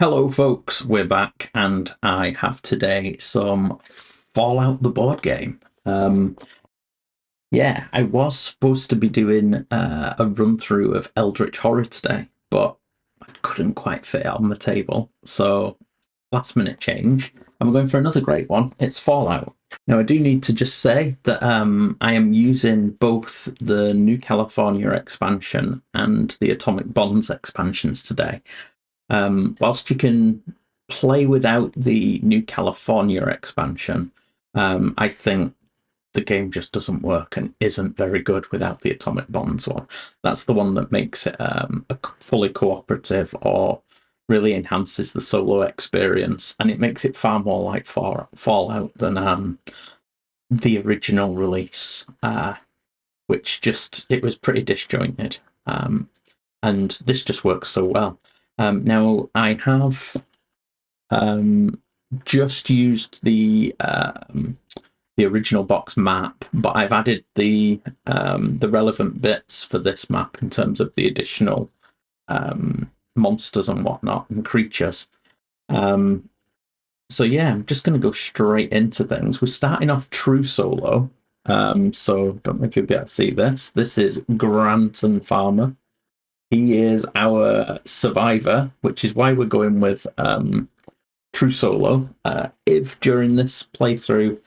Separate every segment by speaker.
Speaker 1: Hello, folks. We're back, and I have today some Fallout the board game. Yeah, I was supposed to be doing a run through of Eldritch Horror today, but I couldn't quite fit it on the table. So, last minute change. And we're going for another great one. It's Fallout. Now, I do need to just say that I am using both the New California expansion and the Atomic Bonds expansions today. Whilst you can play without the New California expansion, I think the game just doesn't work and isn't very good without the Atomic Bonds one. That's the one that makes it a fully cooperative or really enhances the solo experience, and it makes it far more like Fallout than the original release, which just it was pretty disjointed. And this just works so well. Now I have just used the original box map, but I've added the relevant bits for this map in terms of the additional monsters and whatnot and creatures. So yeah, I'm just going to go straight into things. We're starting off true solo. So don't know if you'll be able to see this. This is Granton Farmer. He is our survivor, which is why we're going with true solo. If during this playthrough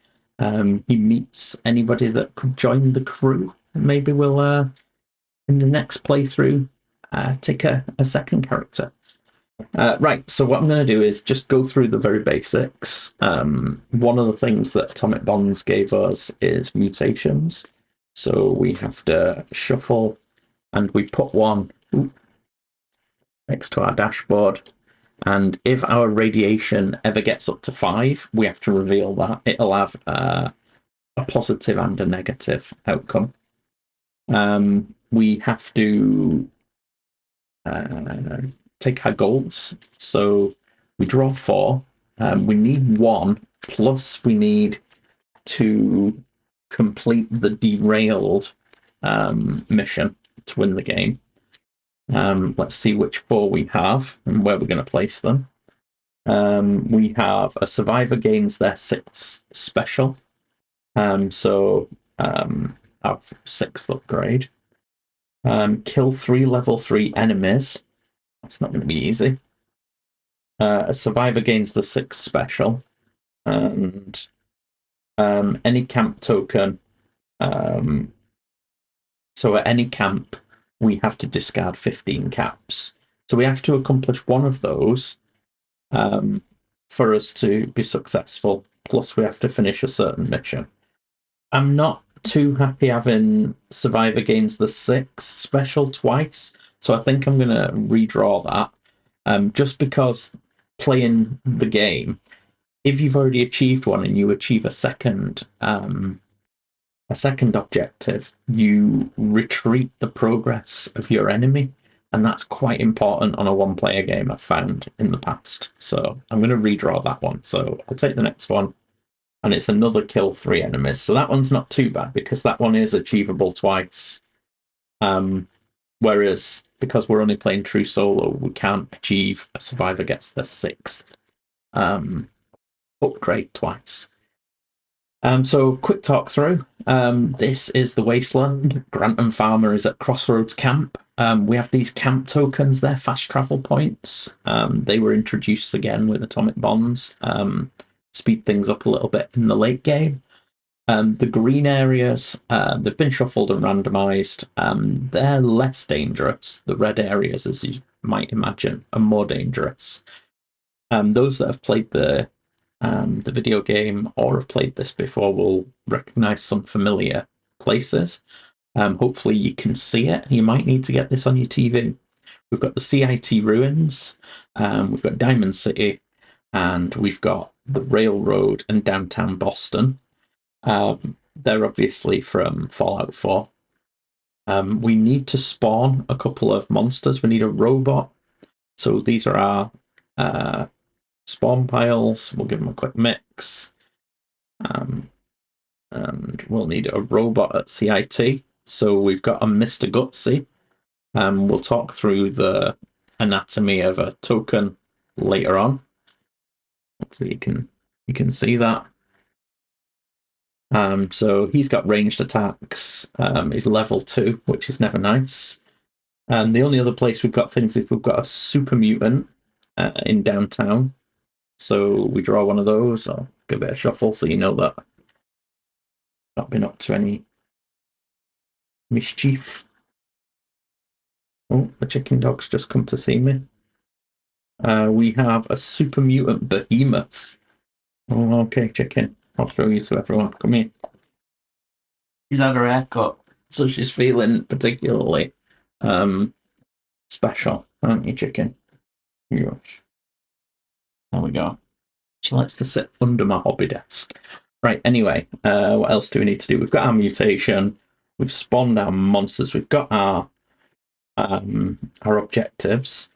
Speaker 1: he meets anybody that could join the crew, maybe we'll in the next playthrough take a second character. Right, so what I'm going to do is just go through the very basics. One of the things that Atomic Bonds gave us is mutations. So we have to shuffle and we put one next to our dashboard. And if our radiation ever gets up to 5, we have to reveal that. It'll have a positive and a negative outcome. We have to take our goals. So we draw 4. We need 1, plus we need to complete the derailed mission to win the game. Let's see which 4 we have and where we're going to place them. We have a survivor gains their 6th special. So our 6th upgrade. Kill 3 level 3 enemies. That's not going to be easy. A survivor gains the 6th special. And any camp token. So at any camp, we have to discard 15 caps. So we have to accomplish one of those for us to be successful. Plus, we have to finish a certain mission. I'm not too happy having Survivor gains the 6th special twice, so I think I'm going to redraw that. Just because playing the game, if you've already achieved one and you achieve a second objective, you retreat the progress of your enemy, and that's quite important on a one-player game I've found in the past. So I'm going to redraw that one. So I'll take the next one, and it's another kill 3 enemies. So that one's not too bad because that one is achievable twice. Whereas because we're only playing true solo, we can't achieve a survivor gets the 6th upgrade twice. So quick talk through. This is the Wasteland. Granton Farmer is at Crossroads Camp. We have these camp tokens. They're fast travel points. They were introduced again with Atomic Bonds. Speed things up a little bit in the late game. The green areas, they've been shuffled and randomized. They're less dangerous. The red areas, as you might imagine, are more dangerous. Those that have played the video game or have played this before will recognize some familiar places. Hopefully you can see it. You might need to get this on your TV. We've got the CIT ruins, we've got Diamond City, and we've got the railroad and downtown Boston. They're obviously from Fallout 4. We need to spawn a couple of monsters. We need a robot. So these are our spawn piles. We'll give them a quick mix. And we'll need a robot at CIT. So we've got a Mr. Gutsy. We'll talk through the anatomy of a token later on. Hopefully you can see that. So he's got ranged attacks. He's level 2, which is never nice. And the only other place we've got things if we've got a super mutant in downtown. So we draw one of those. I'll give it a shuffle so you know that I've not been up to any mischief. Oh, the chicken dog's just come to see me. We have a super mutant behemoth. Oh, okay, chicken. I'll show you to everyone. Come here. She's had her haircut, so she's feeling particularly special, aren't you, chicken? Yes. There we go. She likes to sit under my hobby desk. Right, anyway, what else do we need to do? We've got our mutation. We've spawned our monsters. We've got our objectives.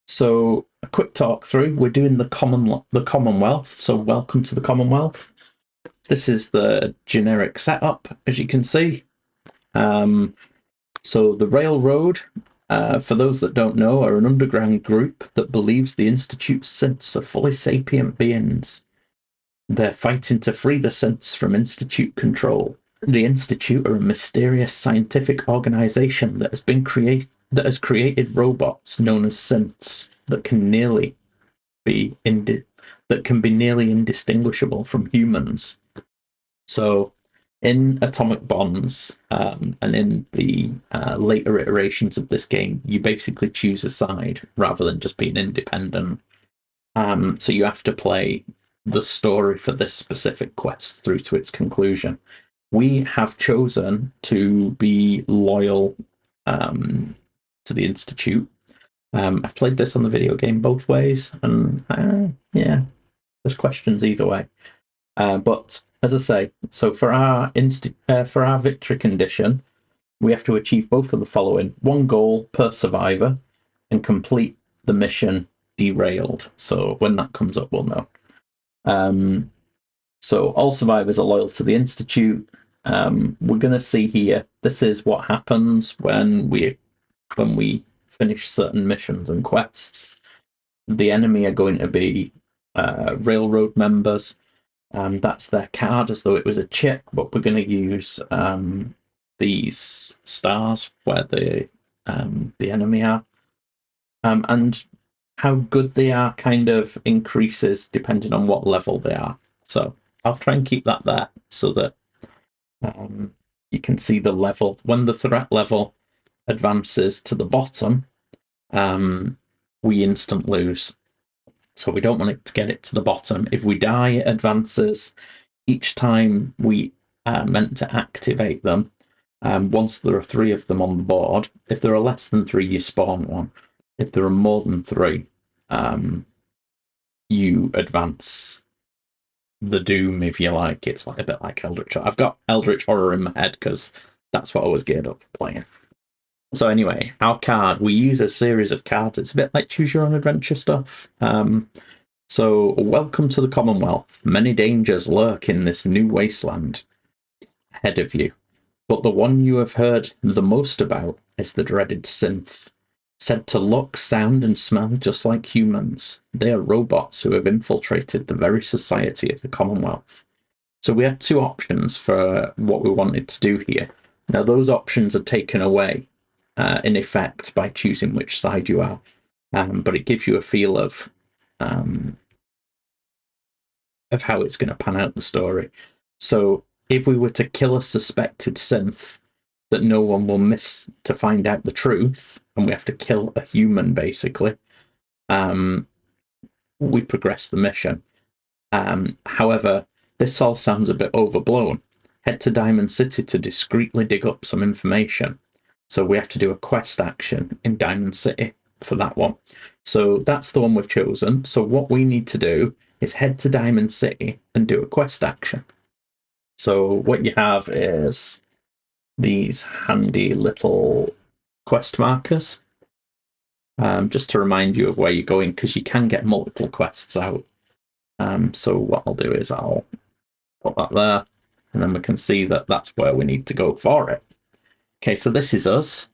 Speaker 1: So a quick talk through. We're doing the Commonwealth. So welcome to the Commonwealth. This is the generic setup, as you can see. So the Railroad, for those that don't know, are an underground group that believes the Institute's synths are fully sapient beings. They're fighting to free the synths from Institute control. The Institute are a mysterious scientific organization that has created robots known as synths that can be nearly indistinguishable from humans. So, in Atomic Bonds and in the later iterations of this game, you basically choose a side rather than just being independent. So you have to play the story for this specific quest through to its conclusion. We have chosen to be loyal to the Institute. I've played this on the video game both ways, and yeah, there's questions either way. But as I say, so for our victory condition, we have to achieve both of the following: one goal per survivor, and complete the mission derailed. So when that comes up, we'll know. So all survivors are loyal to the Institute. We're going to see here. This is what happens when we finish certain missions and quests. The enemy are going to be Railroad members. That's their card as though it was a chip, but we're going to use these stars where the enemy are. And how good they are kind of increases depending on what level they are. So I'll try and keep that there so that you can see the level. When the threat level advances to the bottom, we instant lose. So we don't want it to get it to the bottom. If we die, it advances. Each time we meant to activate them, once there are 3 of them on the board, if there are less than 3, you spawn one. If there are more than 3, you advance the doom, if you like. It's like a bit like Eldritch. I've got Eldritch Horror in my head because that's what I was geared up for playing. So anyway, our card, we use a series of cards. It's a bit like Choose Your Own Adventure stuff. So welcome to the Commonwealth. Many dangers lurk in this new wasteland ahead of you. But the one you have heard the most about is the dreaded synth. Said to look, sound, and smell just like humans, they are robots who have infiltrated the very society of the Commonwealth. So we had 2 options for what we wanted to do here. Now those options are taken away in effect by choosing which side you are, but it gives you a feel of how it's going to pan out the story. So if we were to kill a suspected synth that no one will miss to find out the truth, and we have to kill a human basically, we progress the mission. However, this all sounds a bit overblown. Head to Diamond City to discreetly dig up some information. So we have to do a quest action in Diamond City for that one. So that's the one we've chosen. So what we need to do is head to Diamond City and do a quest action. So what you have is these handy little quest markers, just to remind you of where you're going, because you can get multiple quests out. So what I'll do is I'll put that there, and then we can see that that's where we need to go for it. Okay, so this is us.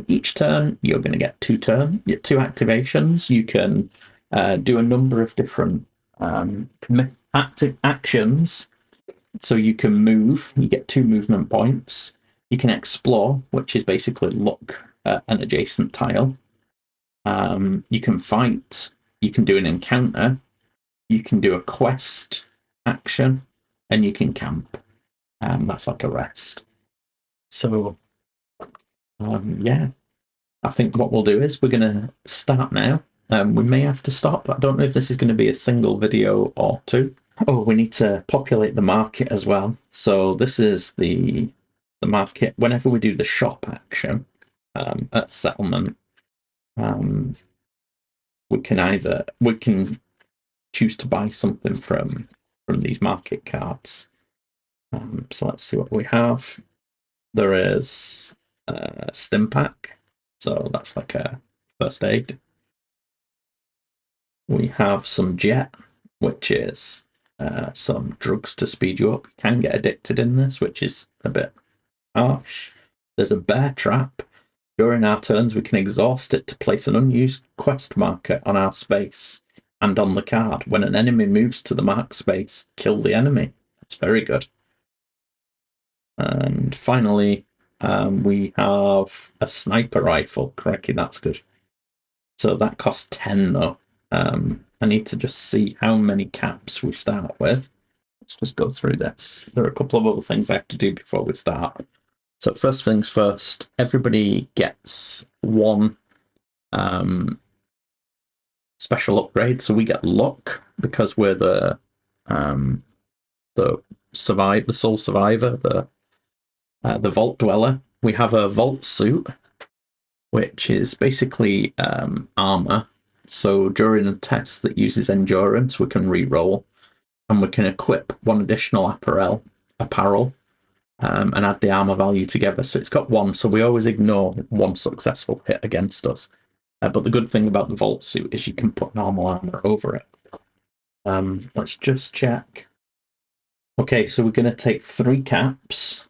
Speaker 1: Each turn, you're going to get 2 activations. You can do a number of different active actions. So you can move, you get 2 movement points. You can explore, which is basically look at an adjacent tile. You can fight, you can do an encounter, you can do a quest action, and you can camp. That's like a rest. So, yeah, I think what we'll do is we're going to start now. We may have to stop. I don't know if this is going to be a single video or 2. Oh, we need to populate the market as well. So this is the market. Whenever we do the shop action at settlement, we can choose to buy something from these market cards. So let's see what we have. There is a stim pack, so that's like a first aid. We have some jet, which is some drugs to speed you up. You can get addicted in this, which is a bit harsh. There's a bear trap. During our turns, we can exhaust it to place an unused quest marker on our space and on the card. When an enemy moves to the marked space, kill the enemy. That's very good. And finally, we have a sniper rifle. Crikey, that's good. So that costs 10 though. I need to just see how many caps we start with. Let's just go through this. There are a couple of other things I have to do before we start. So first things first, everybody gets 1 special upgrade. So we get luck because we're the sole survivor, the vault dweller. We have a vault suit, which is basically armor. So during a test that uses endurance, we can re-roll, and we can equip 1 additional apparel, and add the armor value together. So it's got 1, so we always ignore 1 successful hit against us. But the good thing about the vault suit is you can put normal armor over it. Let's just check. Okay, so we're going to take 3 caps.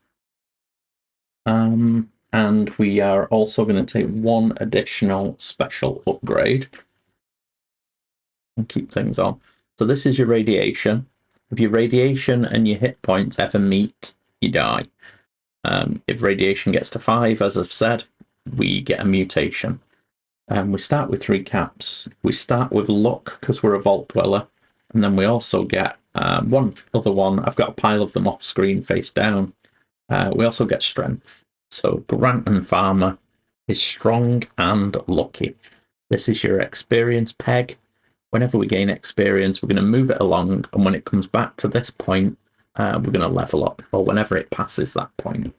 Speaker 1: And we are also going to take 1 additional special upgrade and keep things on. So this is your radiation. If your radiation and your hit points ever meet, you die. If radiation gets to 5, as I've said, we get a mutation. We start with 3 caps. We start with luck because we're a vault dweller, and then we also get 1 other one. I've got a pile of them off screen face down. We also get strength. So Granton Farmer is strong and lucky. This is your experience peg. Whenever we gain experience, we're going to move it along, and when it comes back to this point, we're going to level up, or whenever it passes that point.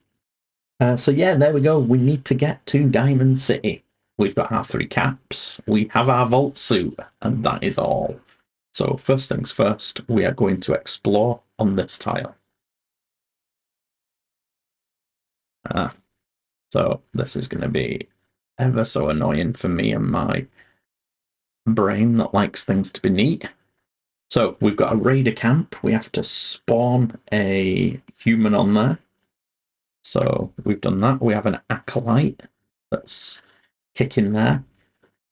Speaker 1: So yeah, there we go. We need to get to Diamond City. We've got our 3 caps. We have our vault suit, and that is all. So first things first, we are going to explore on this tile. So this is going to be ever so annoying for me and my brain that likes things to be neat. So we've got a raider camp. We have to spawn a human on there. So we've done that. We have an acolyte that's kicking there.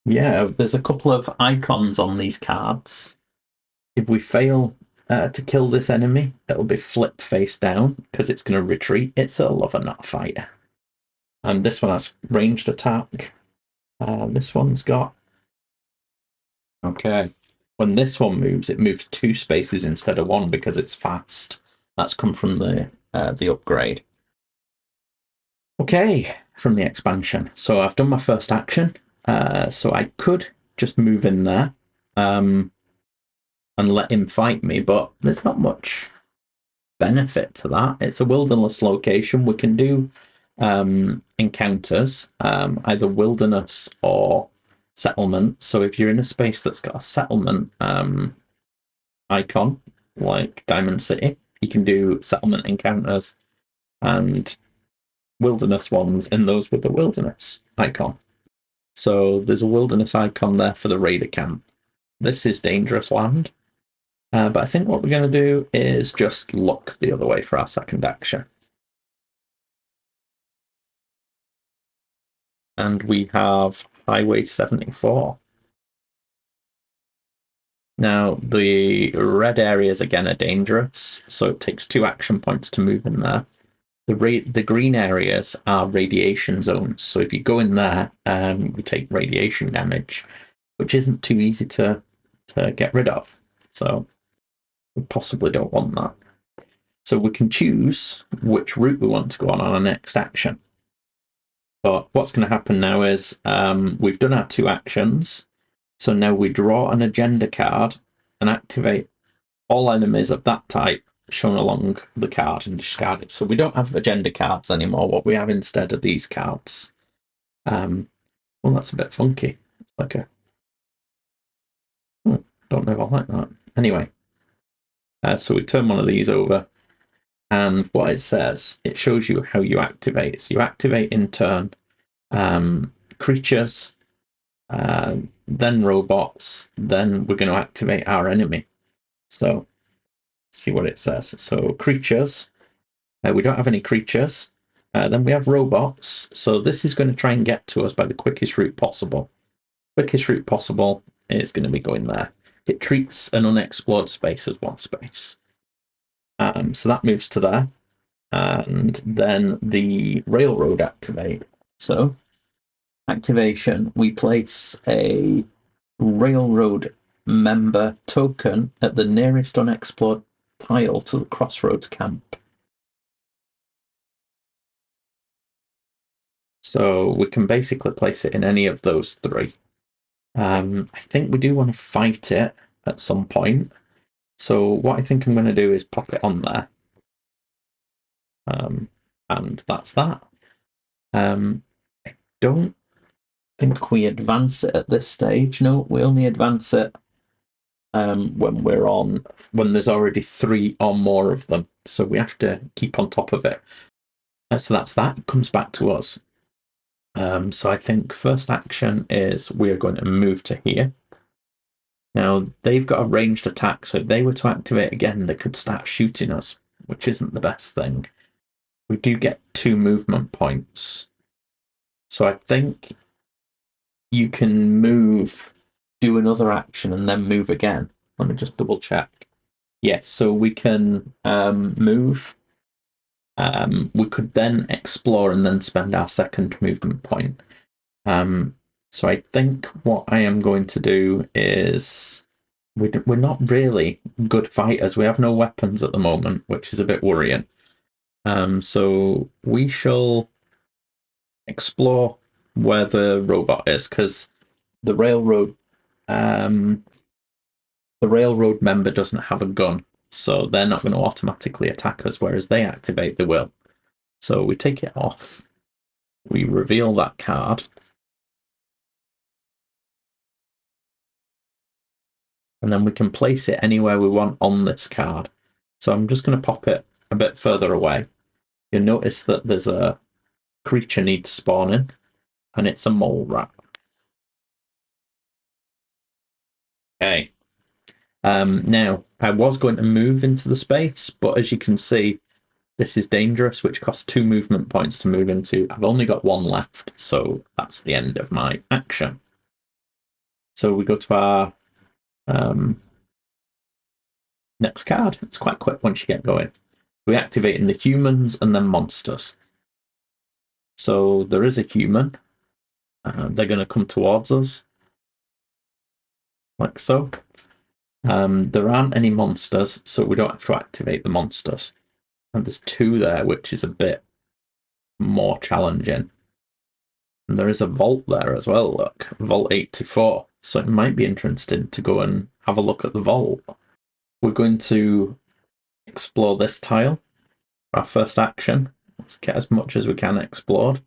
Speaker 1: Yeah, there's a couple of icons on these cards. If we fail to kill this enemy, it'll be flip face down because it's going to retreat. It's a lover, not a fighter. And this one has ranged attack. This one's got... Okay. When this one moves, it moves 2 spaces instead of 1 because it's fast. That's come from the upgrade. Okay, from the expansion. So I've done my first action. So I could just move in there and let him fight me, but there's not much benefit to that. It's a wilderness location. We can do encounters, either wilderness or settlement. So if you're in a space that's got a settlement icon, like Diamond City, you can do settlement encounters and wilderness ones in those with the wilderness icon. So there's a wilderness icon there for the raider camp. This is dangerous land. But I think what we're going to do is just look the other way for our second action. And we have Highway 74. Now, the red areas again are dangerous, so it takes 2 action points to move in there. The green areas are radiation zones, so if you go in there, you take radiation damage, which isn't too easy to get rid of. So we possibly don't want that. So we can choose which route we want to go on our next action. But what's going to happen now is we've done our 2 actions. So now we draw an agenda card and activate all enemies of that type shown along the card and discard it. So we don't have agenda cards anymore. What we have instead are these cards. Well, that's a bit funky. It's like a... don't know if I like that. Anyway, so we turn one of these over, and what it says, it shows you how you activate. So you activate in turn creatures, then robots, then we're going to activate our enemy. So see what it says. So creatures, we don't have any creatures. Then we have robots. So this is going to try and get to us by the quickest route possible. Quickest route possible is going to be going there. It treats an unexplored space as 1 space. So that moves to there. And then the railroad activate. So activation, we place a railroad member token at the nearest unexplored tile to the crossroads camp. So we can basically place it in any of those 3. I think we do want to fight it at some point. So what I think I'm going to do is pop it on there. And that's that. I don't think we advance it at this stage. No, we only advance it when there's already 3 or more of them. So we have to keep on top of it. So that's that. It comes back to us. So I think first action is we are going to move to here. Now, they've got a ranged attack, so if they were to activate again, they could start shooting us, which isn't the best thing. We do get 2 movement points. So I think you can move, do another action, and then move again. Let me just double check. Yes, so we can move. We could then explore and then spend our 2nd movement point. So I think what I am going to do is... We're not really good fighters. We have no weapons at the moment, which is a bit worrying. So we shall explore where the robot is, because the railroad member doesn't have a gun, so they're not going to automatically attack us, whereas they activate, they will. So we take it off. We reveal that card. And then we can place it anywhere we want on this card. So I'm just going to pop it a bit further away. You'll notice that there's a creature needs spawning, and it's a mole rat. Okay. Now, I was going to move into the space, but as you can see, this is dangerous, which costs 2 movement points to move into. I've only got 1 left, so that's the end of my action. So we go to our next card. It's quite quick once you get going. We activate in the humans and then monsters. So there is a human. They're going to come towards us, like so. There aren't any monsters, so we don't have to activate the monsters. And there's 2 there, which is a bit more challenging. And there is a vault there as well, look. Vault 84. So it might be interesting to go and have a look at the vault. We're going to explore this tile. Our first action. Let's get as much as we can explored.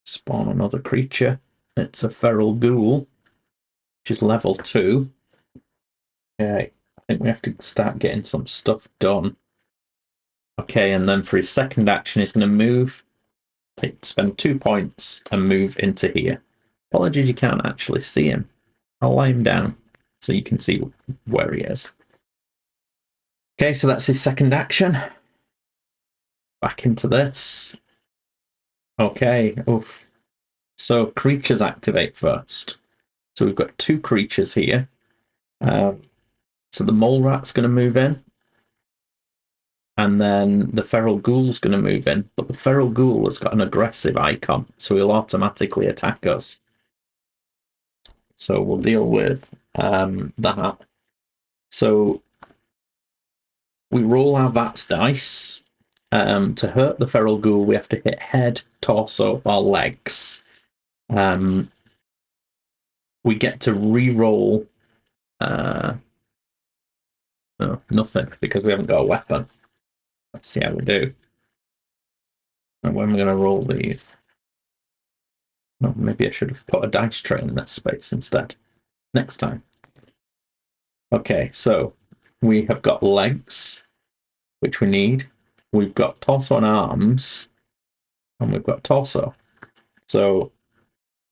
Speaker 1: Spawn another creature. It's a feral ghoul, which is level 2. Okay, I think we have to start getting some stuff done. Okay, and then for his second action, he's going to move, spend 2 points, and move into here. Apologies, you can't actually see him. I'll lie him down so you can see where he is. Okay, so that's his second action. Back into this. Okay. Oof. So creatures activate first. So we've got 2 creatures here. So the mole rat's going to move in. And then the feral ghoul's going to move in. But the feral ghoul has got an aggressive icon, so he'll automatically attack us. So we'll deal with that. So we roll our VATS dice. To hurt the feral ghoul, we have to hit head, torso, or legs. We get to re-roll nothing because we haven't got a weapon. Let's see how we do. And when we're going to roll these. Oh, maybe I should have put a dice tray in this space instead. Next time. Okay, so we have got legs, which we need. We've got torso and arms, and we've got torso. So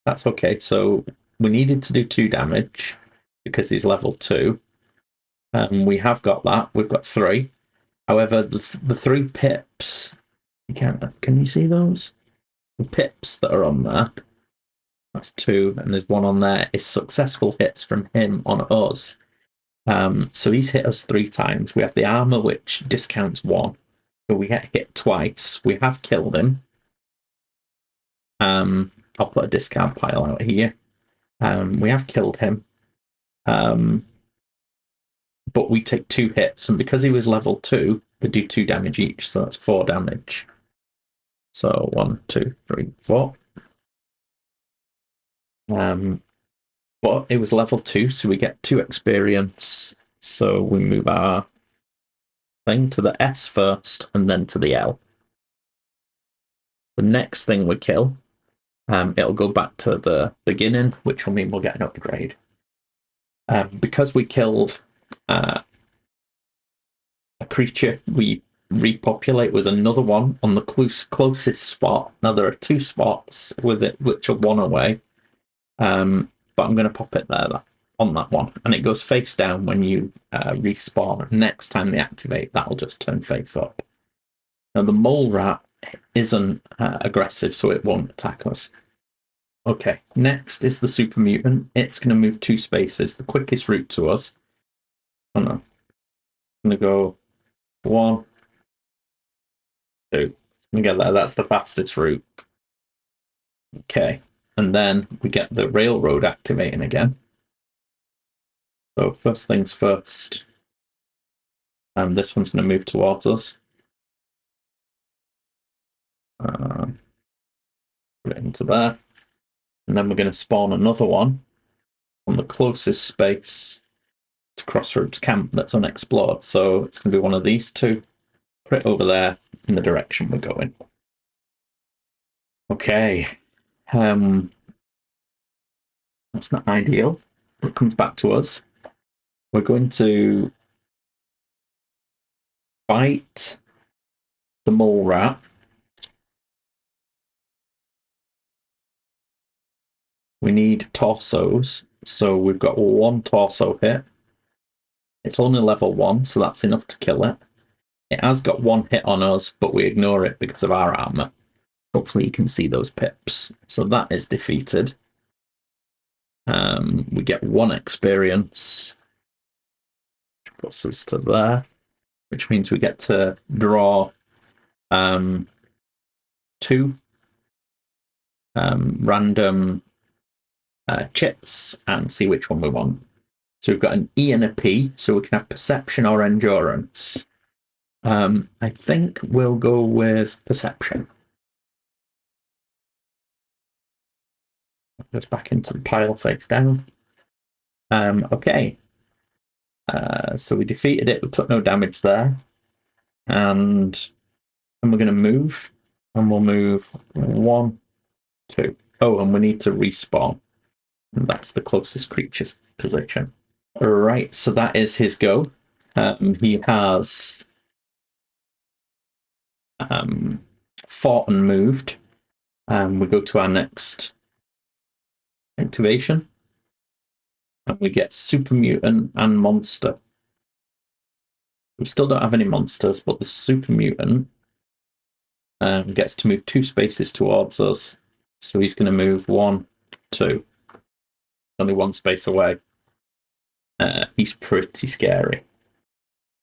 Speaker 1: that's okay. So we needed to do 2 damage because he's level 2. We have got that. We've got 3. However, the 3 pips, can you see those? The pips that are on there, that's 2, and there's 1 on there, is successful hits from him on us. So he's hit us 3 times. We have the armor, which discounts 1. So we get hit twice. We have killed him. I'll put a discard pile out here. We have killed him. But we take 2 hits, and because he was level 2, they do 2 damage each, so that's 4 damage. So 1, 2, 3, 4. But it was level 2, so we get 2 experience. So we move our thing to the S first, and then to the L. The next thing we kill, it'll go back to the beginning, which will mean we'll get an upgrade. Because we killed a creature, we repopulate with another one on the closest spot. Now there are 2 spots with it which are 1 away, but I'm going to pop it there on that one, and it goes face down when you respawn. Next time they activate, that'll just turn face up. Now the mole rat isn't aggressive, so it won't attack us. Okay, next is the super mutant. It's going to move 2 spaces, the quickest route to us. Oh no. I'm going to go 1, 2. I'm going to get there. That's the fastest route. Okay, and then we get the railroad activating again. So first things first. This one's going to move towards us. Put it into there. And then we're going to spawn another one on the closest space to Crossroads Camp that's unexplored. So it's going to be one of these 2. Put it over there in the direction we're going. Okay. That's not ideal. It comes back to us. We're going to fight the mole rat. We need torsos, so we've got 1 torso hit. It's only level 1, so that's enough to kill it. It has got 1 hit on us, but we ignore it because of our armor. Hopefully you can see those pips. So that is defeated. We get 1 experience, which puts us to there, which means we get to draw 2 random chips and see which one we want. So we've got an E and a P, so we can have perception or endurance. I think we'll go with perception. Goes back into the pile face down. Okay. So we defeated it. We took no damage there. And we're going to move. And we'll move 1, 2. Oh, and we need to respawn. And that's the closest creature's position. All right, so that is his go. He has fought and moved. We go to our next activation. And we get super mutant and monster. We still don't have any monsters, but the super mutant Gets to move 2 spaces towards us. So he's going to move 1, 2. Only 1 space away. He's pretty scary.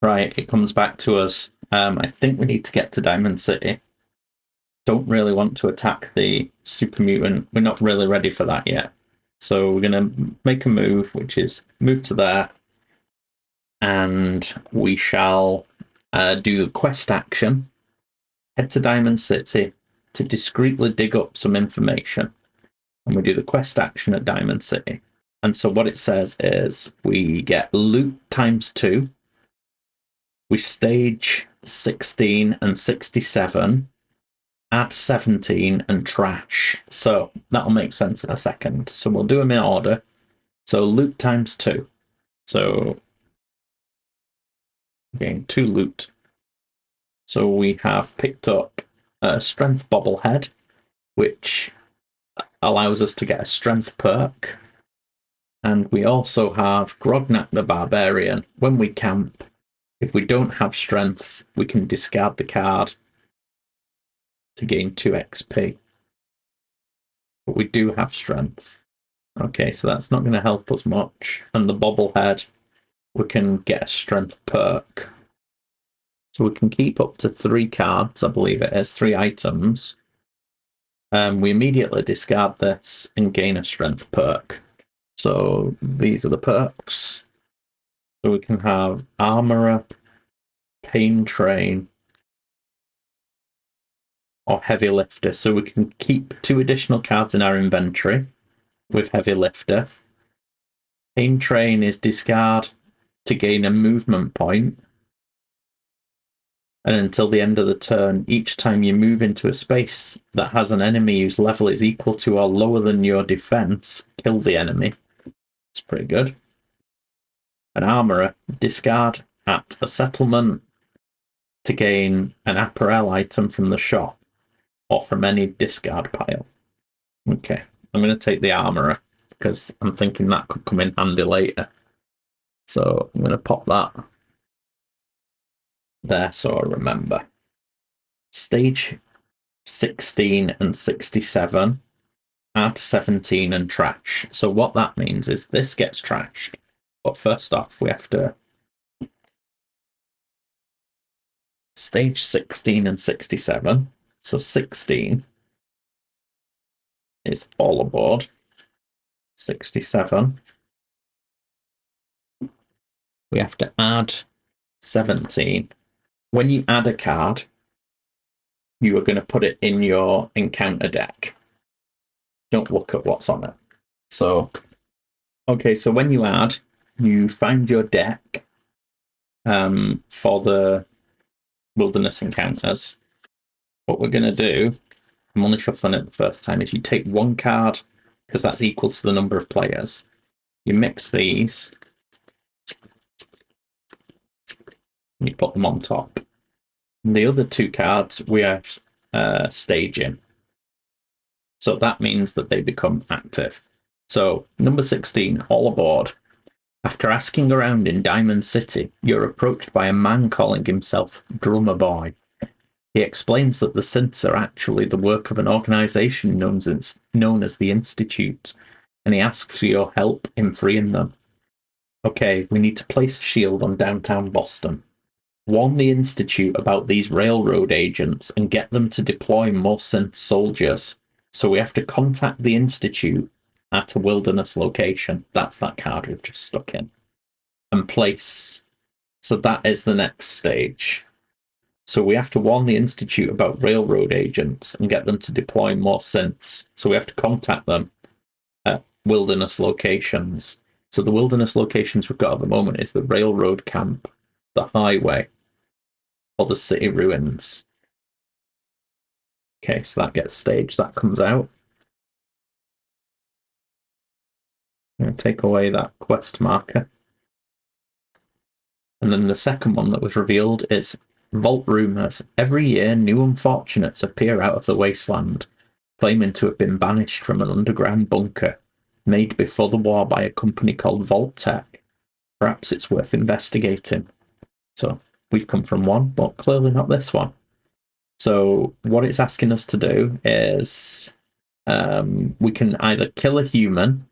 Speaker 1: Right, it comes back to us. I think we need to get to Diamond City. Don't really want to attack the super mutant. We're not really ready for that yet. So we're going to make a move, which is move to there. And we shall do the quest action. Head to Diamond City to discreetly dig up some information. And we do the quest action at Diamond City. And so what it says is we get loot ×2. We stage 16 and 67, add 17 and trash. So that'll make sense in a second. So we'll do them in order. So loot ×2. So again, 2 loot. So we have picked up a strength bobblehead, which allows us to get a strength perk. And we also have Grognak the Barbarian. When we camp, if we don't have strength, we can discard the card to gain 2 XP. But we do have strength. Okay, so that's not going to help us much. And the bobblehead, we can get a strength perk. So we can keep up to 3 cards, I believe it is, 3 items. We immediately discard this and gain a strength perk. So these are the perks. So we can have Armourer, Pain Train, or Heavy Lifter. So we can keep 2 additional cards in our inventory with Heavy Lifter. Pain Train is discard to gain a movement point. And until the end of the turn, each time you move into a space that has an enemy whose level is equal to or lower than your defense, kill the enemy. It's pretty good. An Armourer, discard at a settlement to gain an apparel item from the shop or from any discard pile. Okay, I'm going to take the Armourer because I'm thinking that could come in handy later. So I'm going to pop that there so I remember. Stage 16 and 67, add 17 and trash. So what that means is this gets trashed. But first off, we have to stage 16 and 67. So 16 is all aboard. 67. We have to add 17. When you add a card, you are going to put it in your encounter deck. Don't look at what's on it. So, okay, so when you add, you find your deck for the wilderness encounters. What we're going to do, I'm only shuffling it the first time, is you take 1 card, because that's equal to the number of players. You mix these, and you put them on top. And the other 2 cards we are staging. So that means that they become active. So, number 16, all aboard. After asking around in Diamond City, you're approached by a man calling himself Drummer Boy. He explains that the synths are actually the work of an organisation known as the Institute, and he asks for your help in freeing them. Okay, we need to place a shield on downtown Boston. Warn the Institute about these railroad agents and get them to deploy more synth soldiers. So we have to contact the Institute at a wilderness location. That's that card we've just stuck in. And place. So that is the next stage. So we have to warn the Institute about railroad agents and get them to deploy more synths. So we have to contact them at wilderness locations. So the wilderness locations we've got at the moment is the railroad camp, the highway, or the city ruins. Okay, so that gets staged. That comes out. I'm going to take away that quest marker. And then the second one that was revealed is Vault Rumours. Every year, new unfortunates appear out of the wasteland, claiming to have been banished from an underground bunker made before the war by a company called Vault Tech. Perhaps it's worth investigating. So we've come from one, but clearly not this one. So what it's asking us to do is we can either kill a human,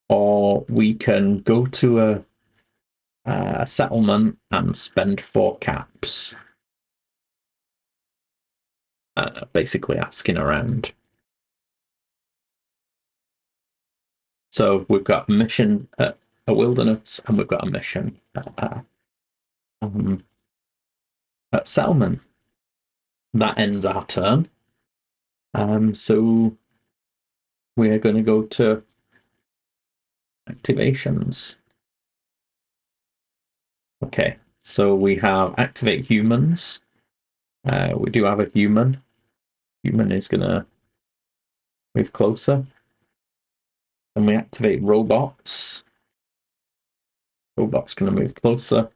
Speaker 1: or we can go to a settlement and spend 4 caps. Basically asking around. So we've got a mission at a wilderness, and we've got a mission at settlement. That ends our turn. So we're going to go to activations. Okay, so we have activate humans. We do have a human. Human is going to move closer. And we activate robots. Robot's going to move closer.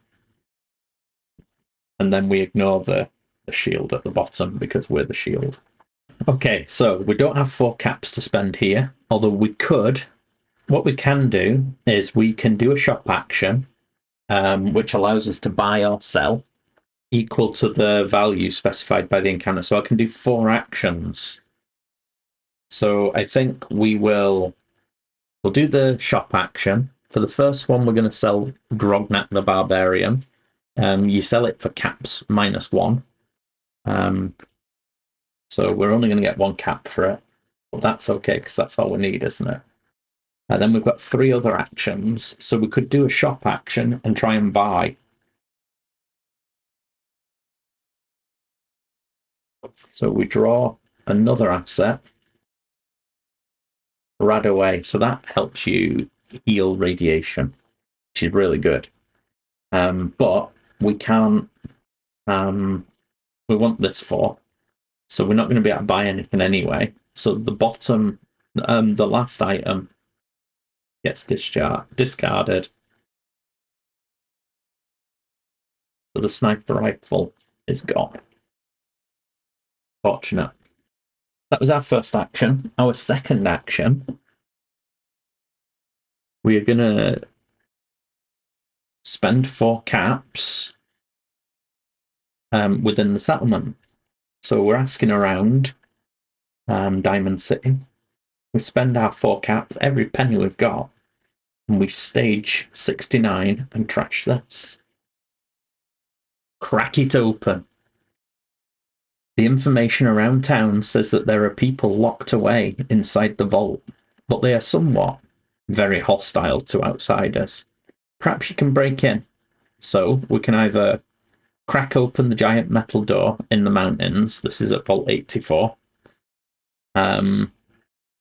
Speaker 1: And then we ignore the shield at the bottom because we're the shield. Okay, so we don't have 4 caps to spend here, although we could. What we can do is we can do a shop action, which allows us to buy or sell equal to the value specified by the encounter. So I can do 4 actions. So I think we'll do the shop action. For the first one, we're going to sell Grognak the Barbarian. You sell it for caps -1. So we're only going to get 1 cap for it. But that's okay, because that's all we need, isn't it? And then we've got 3 other actions. So we could do a shop action and try and buy. So we draw another asset. Rad away. So that helps you heal radiation, which is really good. But we can't. We want this for. So we're not going to be able to buy anything anyway. So the bottom, the last item gets discarded. So the sniper rifle is gone. Fortunate. That was our first action. Our second action, we are going to spend 4 caps within the settlement. So we're asking around Diamond City. We spend our 4 caps, every penny we've got, and we stage 69 and trash this. Crack it open. The information around town says that there are people locked away inside the vault, but they are somewhat very hostile to outsiders. Perhaps you can break in. So we can either crack open the giant metal door in the mountains. This is at Vault 84.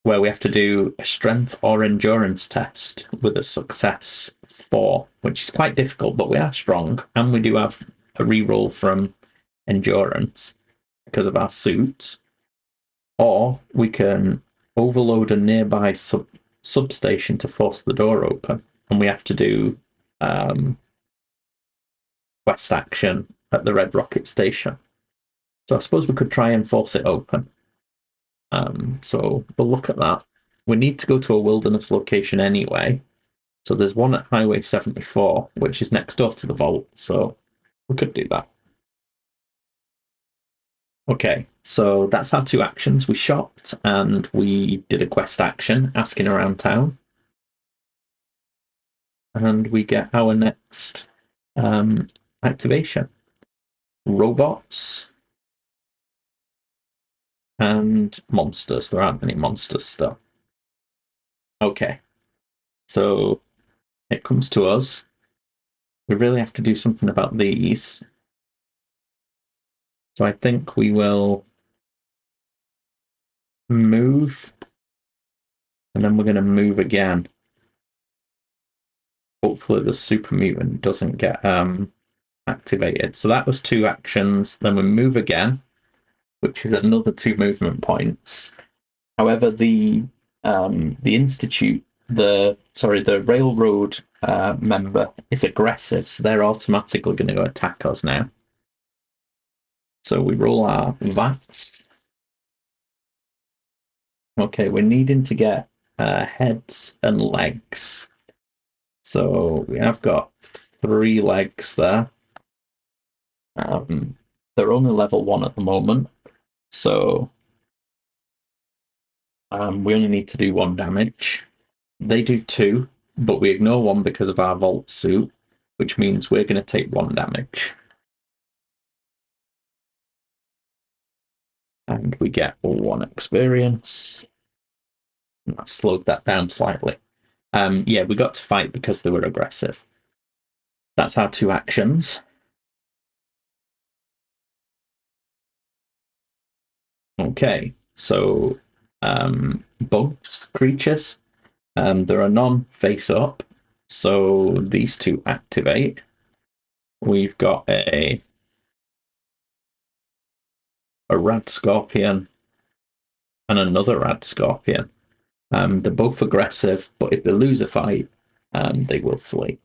Speaker 1: Where we have to do a strength or endurance test with a success 4, which is quite difficult, but we are strong, and we do have a reroll from endurance because of our suits. Or we can overload a nearby substation to force the door open, and we have to do quest action at the Red Rocket Station. So I suppose we could try and force it open. So we'll look at that. We need to go to a wilderness location anyway. So there's one at Highway 74, which is next door to the vault. So we could do that. Okay, so that's our 2 actions. We shopped and we did a quest action, asking around town. And we get our next activation. Robots and monsters. There aren't any monsters still. Okay, so it comes to us. We really have to do something about these. So I think we will move, and then we're going to move again. Hopefully the super mutant doesn't get activated. So that was 2 actions. Then we move again, which is another 2 movement points. However, the institute, the railroad member is aggressive, so they're automatically going to go attack us now. So we roll our VATs. Okay, we're needing to get heads and legs. So we have got 3 legs there. They're only level 1 at the moment, so we only need to do 1 damage. They do 2, but we ignore 1 because of our Vault Suit, which means we're going to take 1 damage. And we get 1 experience. And that slowed that down slightly. Yeah, we got to fight because they were aggressive. That's our 2 actions. Okay, so bugs, creatures, there are none face up, so these 2 activate. We've got a rad scorpion and another rad scorpion. They're both aggressive, but if they lose a fight, they will flee.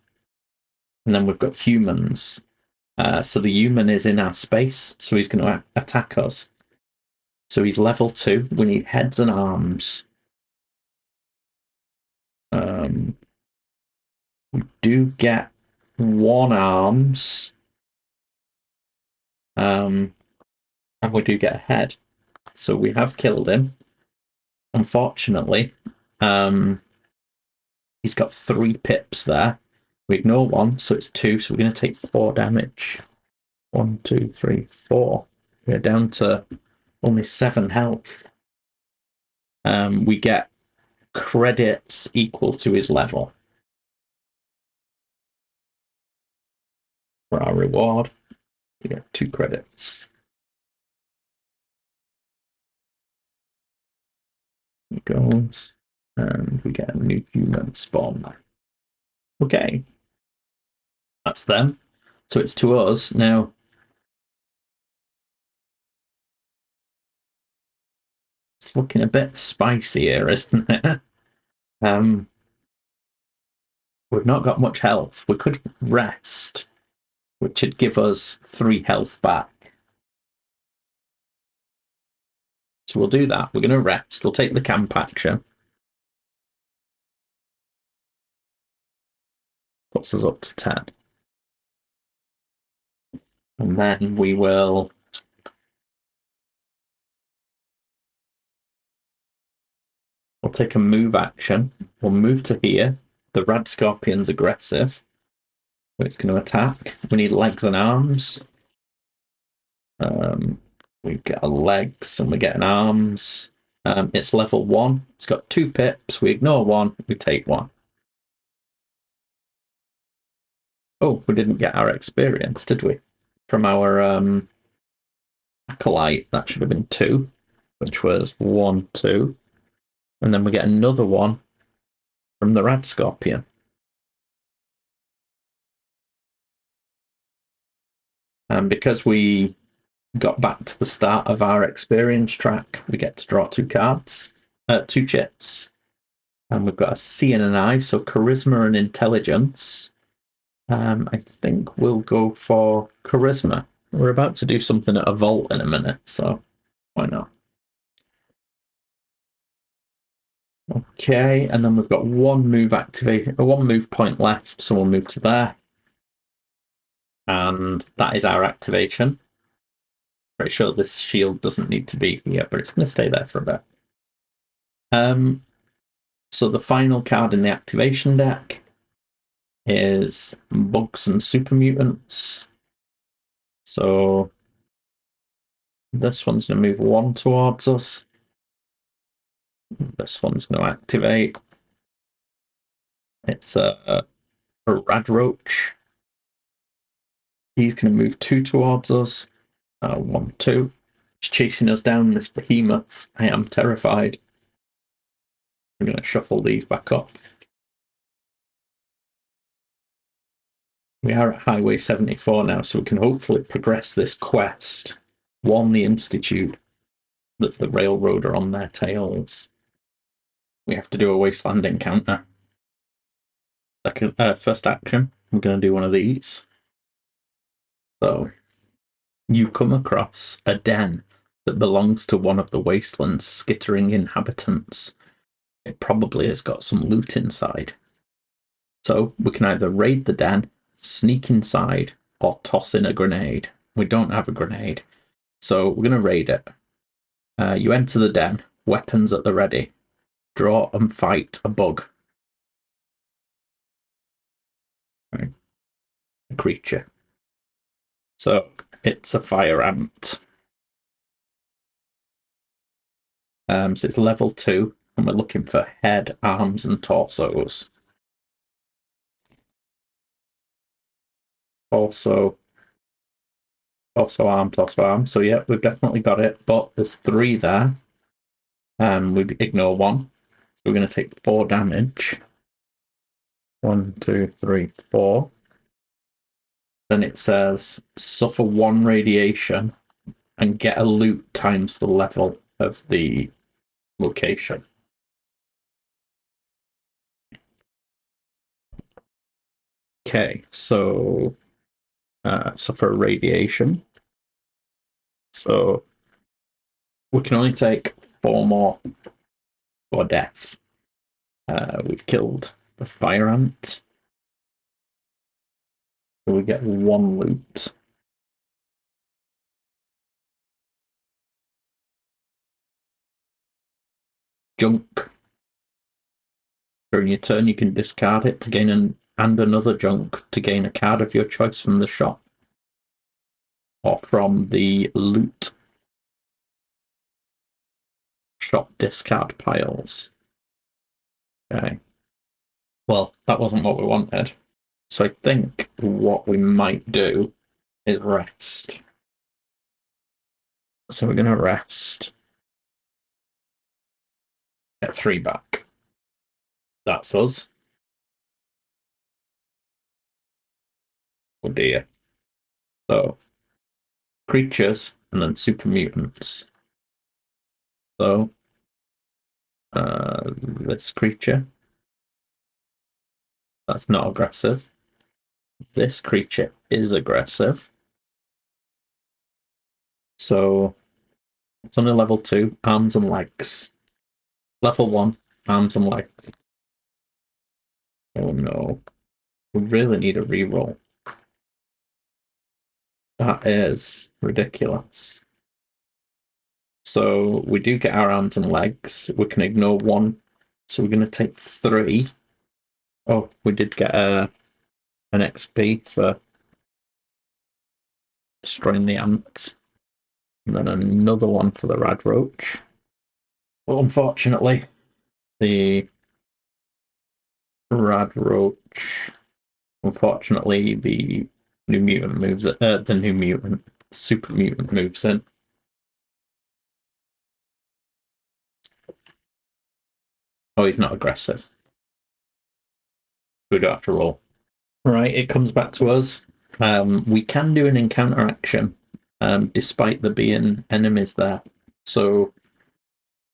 Speaker 1: And then we've got humans. So the human is in our space, so he's going to attack us. So he's level 2. We need heads and arms. We do get 1 arms. And we do get a head. So we have killed him. Unfortunately, he's got 3 pips there. We ignore 1, so it's 2, so we're going to take 4 damage. 1, 2, 3, 4. We're down to only 7 health. We get credits equal to his level. For our reward, we get 2 credits. It goes, and we get a new human spawn. Okay. That's them. So it's to us. Now, it's looking a bit spicy here, isn't it? We've not got much health. We could rest, which would give us 3 health back. So we'll do that. We're going to rest. We'll take the camp action. Puts us up to 10. And then we'll take a move action. We'll move to here. The Rad Scorpion's aggressive. So it's going to attack. We need legs and arms. We get a legs and we get an arms. It's level 1. It's got 2 pips. We ignore 1. We take 1. Oh, we didn't get our experience, did we? From our acolyte, that should have been 2, which was 1, 2. And then we get another 1 from the Rad Scorpion. And because we got back to the start of our experience track, we get to draw 2 cards, 2 chits. And we've got a C and an I, so charisma and intelligence. I think we'll go for charisma. We're about to do something at a vault in a minute, so why not? Okay, and then we've got 1 move activate, 1 move point left, so we'll move to there. And that is our activation. Pretty sure this shield doesn't need to be here, but it's going to stay there for a bit. So the final card in the activation deck is Bugs and Super Mutants. So this one's going to move 1 towards us. This one's going to activate. It's a Rad Roach. He's going to move 2 towards us. 1, 2. He's chasing us down, this behemoth. I am terrified. I'm going to shuffle these back up. We are at Highway 74 now, so we can hopefully progress this quest. Warn the Institute that the railroad are on their tails. We have to do a wasteland encounter. First action, we're going to do one of these. So, you come across a den that belongs to one of the wasteland's skittering inhabitants. It probably has got some loot inside. So, we can either raid the den, sneak inside, or toss in a grenade. we don't have a grenade. So we're going to raid it. You enter the den, weapons at the ready. Draw and fight a bug. Right. A creature. So it's a fire ant. So it's level 2, and we're looking for head, arms, and torsos. Also arm, torso, arm. So yeah, we've definitely got it. But there's 3 there. We ignore 1. So we're going to take 4 damage. 1, 2, 3, 4. Then it says suffer 1 radiation and get a loot times the level of the location. Okay, so suffer radiation. So we can only take 4 more for death. We've killed the fire ant. So we get 1 loot. Junk. During your turn, you can discard it to gain and another junk to gain a card of your choice from the shop or from the loot shop discard piles. Okay. Well, that wasn't what we wanted. So I think what we might do is rest. So we're going to rest. Get 3 back. That's us. Oh dear. So, creatures and then super mutants. So, this creature. That's not aggressive. This creature is aggressive. So, it's only level 2, arms and legs. Level 1, arms and legs. Oh no. We really need a reroll. That is ridiculous. So we do get our arms and legs. We can ignore 1. So we're going to take 3. Oh, we did get an XP for destroying the ant. And then another one for the rad roach. Well, unfortunately, the rad roach. Unfortunately, the new mutant moves. The new mutant, super mutant moves in. Oh, he's not aggressive. We don't have to roll. Right, it comes back to us. We can do an encounter action, despite there being enemies there. So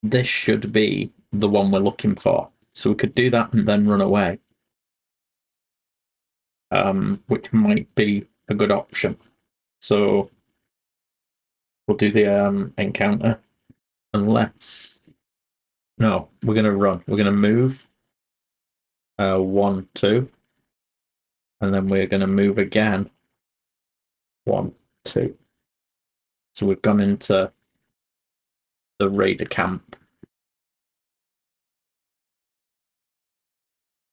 Speaker 1: this should be the one we're looking for. So we could do that and then run away, which might be a good option. So we'll do the encounter. Unless... No, we're going to run. We're going to move. 1, 2. And then we're going to move again. 1, 2. So we've gone into the raider camp.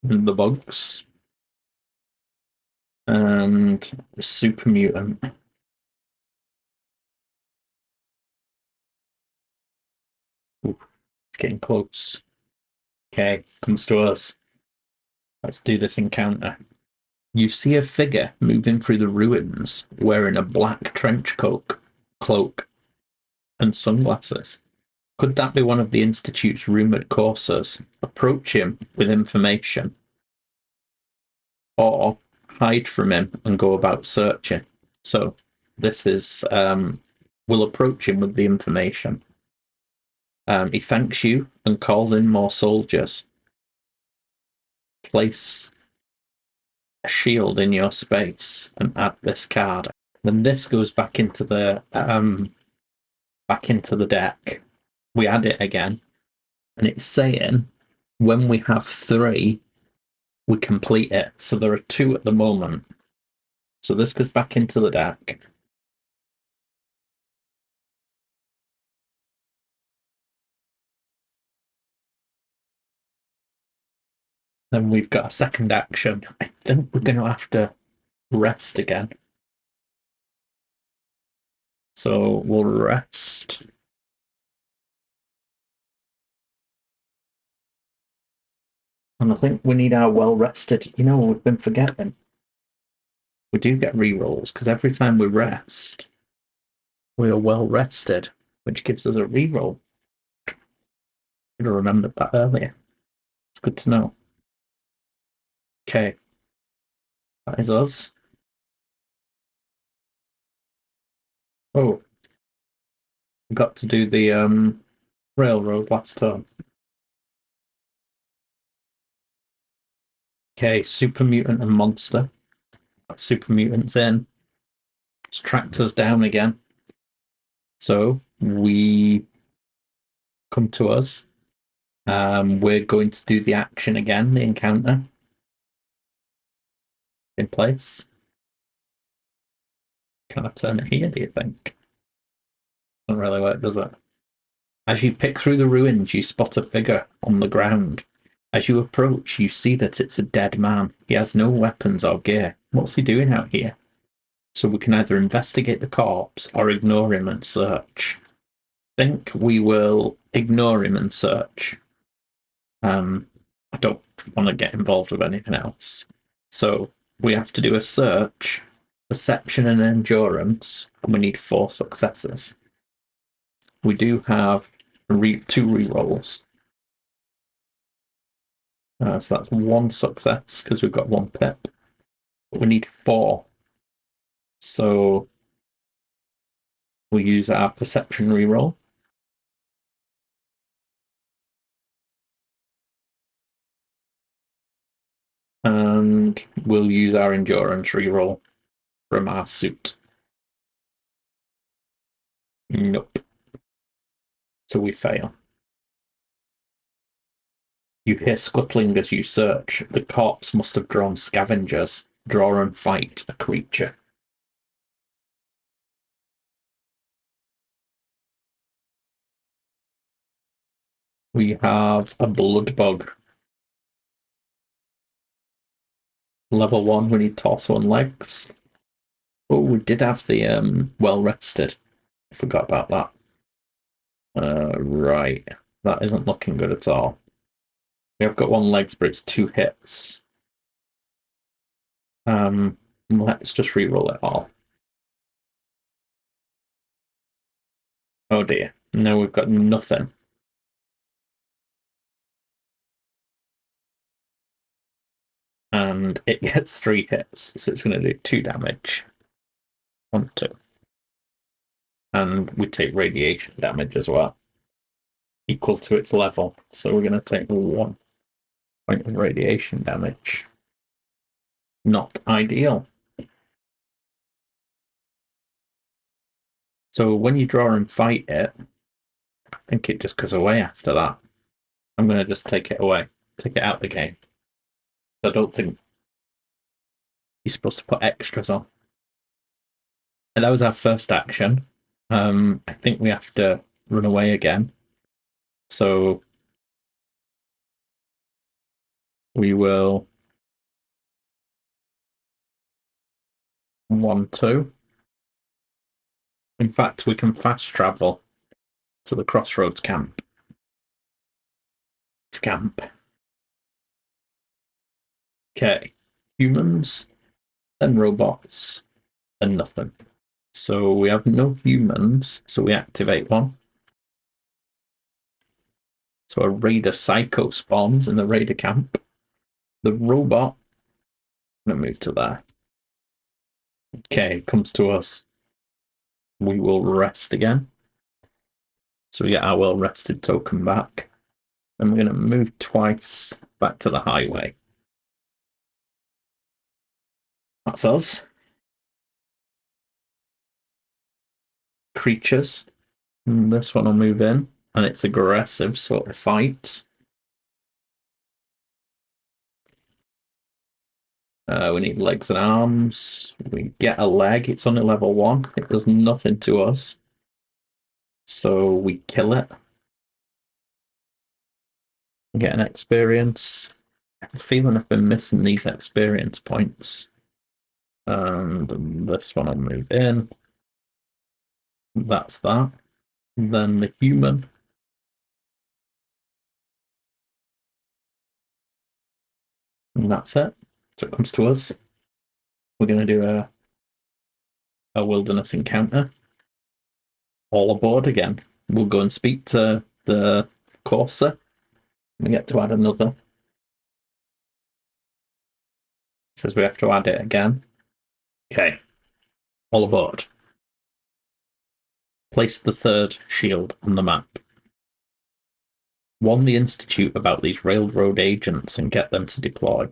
Speaker 1: And the bugs. And the super mutant. Ooh, it's getting close. Okay, comes to us. Let's do this encounter. You see a figure moving through the ruins wearing a black trench coat, cloak, and sunglasses. Could that be one of the Institute's rumoured coursers? Approach him with information. Or hide from him and go about searching. So this is, we'll approach him with the information. He thanks you and calls in more soldiers. Place a shield in your space and add this card. Then this goes back into the deck. We add it again, and it's saying when we have 3, we complete it. So there are 2 at the moment. So this goes back into the deck. Then we've got a second action. I think we're going to have to rest again. So we'll rest. And I think we need our well rested. You know, we've been forgetting. We do get rerolls because every time we rest, we are well rested, which gives us a reroll. I should have remembered that earlier. It's good to know. Okay. That is us. Oh. We got to do the railroad last turn. Okay, super mutant and monster. That super mutant's in. It's tracked us down again. So we come to us. We're going to do the action again, the encounter in place. Can I turn it here, do you think? Doesn't really work, does it? As you pick through the ruins, you spot a figure on the ground. As you approach, you see that it's a dead man. He has no weapons or gear. What's he doing out here? So we can either investigate the corpse or ignore him and search. I think we will ignore him and search. I don't want to get involved with anything else. So we have to do a search, perception and endurance, and we need 4 successes. We do have 2 rerolls. So that's 1 success because we've got 1 pip. But we need 4. So we'll use our perception reroll. And we'll use our endurance reroll from our suit. Nope. So we fail. You hear scuttling as you search. The corpse must have drawn scavengers. Draw and fight a creature. We have a blood bug. Level 1, we need torso and legs. Oh, we did have the well rested. I forgot about that. Right. That isn't looking good at all. We have got 1 legs, but it's 2 hits. Let's just reroll it all. Oh dear. No, we've got nothing. And it gets 3 hits, so it's going to do 2 damage. 1, 2. And we take radiation damage as well, equal to its level. So we're going to take 1 point of radiation damage. Not ideal. So when you draw and fight it, I think it just goes away after that. I'm going to just take it away, take it out of the game. I don't think you're supposed to put extras on. And that was our first action. I think we have to run away again. So we will 1, 2. In fact, we can fast travel to the Crossroads camp. To camp. Okay. Humans, then robots, and nothing. So we have no humans, so we activate 1. So a raider psycho spawns in the raider camp. The robot, I'm going to move to there. Okay, comes to us. We will rest again. So we get our well rested token back. And we're going to move twice back to the highway. That's us. Creatures. And this one will move in. And it's aggressive sort of fight. We need legs and arms. We get a leg. It's only level 1. It does nothing to us. So we kill it. We get an experience. I have a feeling I've been missing these experience points. And this one I'll move in. That's that. And then the human. And that's it. So it comes to us. We're going to do a wilderness encounter. All aboard again. We'll go and speak to the courser. We get to add another. It says we have to add it again. Okay. All aboard. Place the third shield on the map. Warn the Institute about these railroad agents and get them to deploy.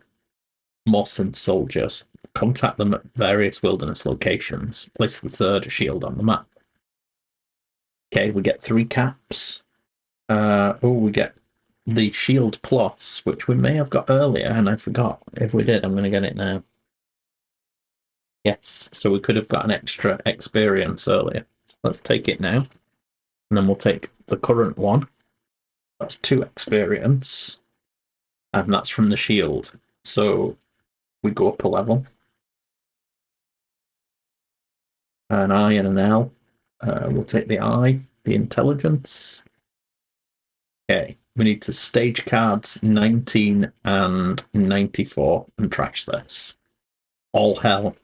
Speaker 1: More synth soldiers. Contact them at various wilderness locations. Place the third shield on the map. Okay, we get 3 caps. We get the shield plus, which we may have got earlier, and I forgot. If we did, I'm going to get it now. Yes, so we could have got an extra experience earlier. Let's take it now. And then we'll take the current one. That's 2 experience. And that's from the shield. So we go up a level. An I and an L. We'll take the I, the intelligence. Okay, we need to stage cards 19 and 94 and trash this. All hell.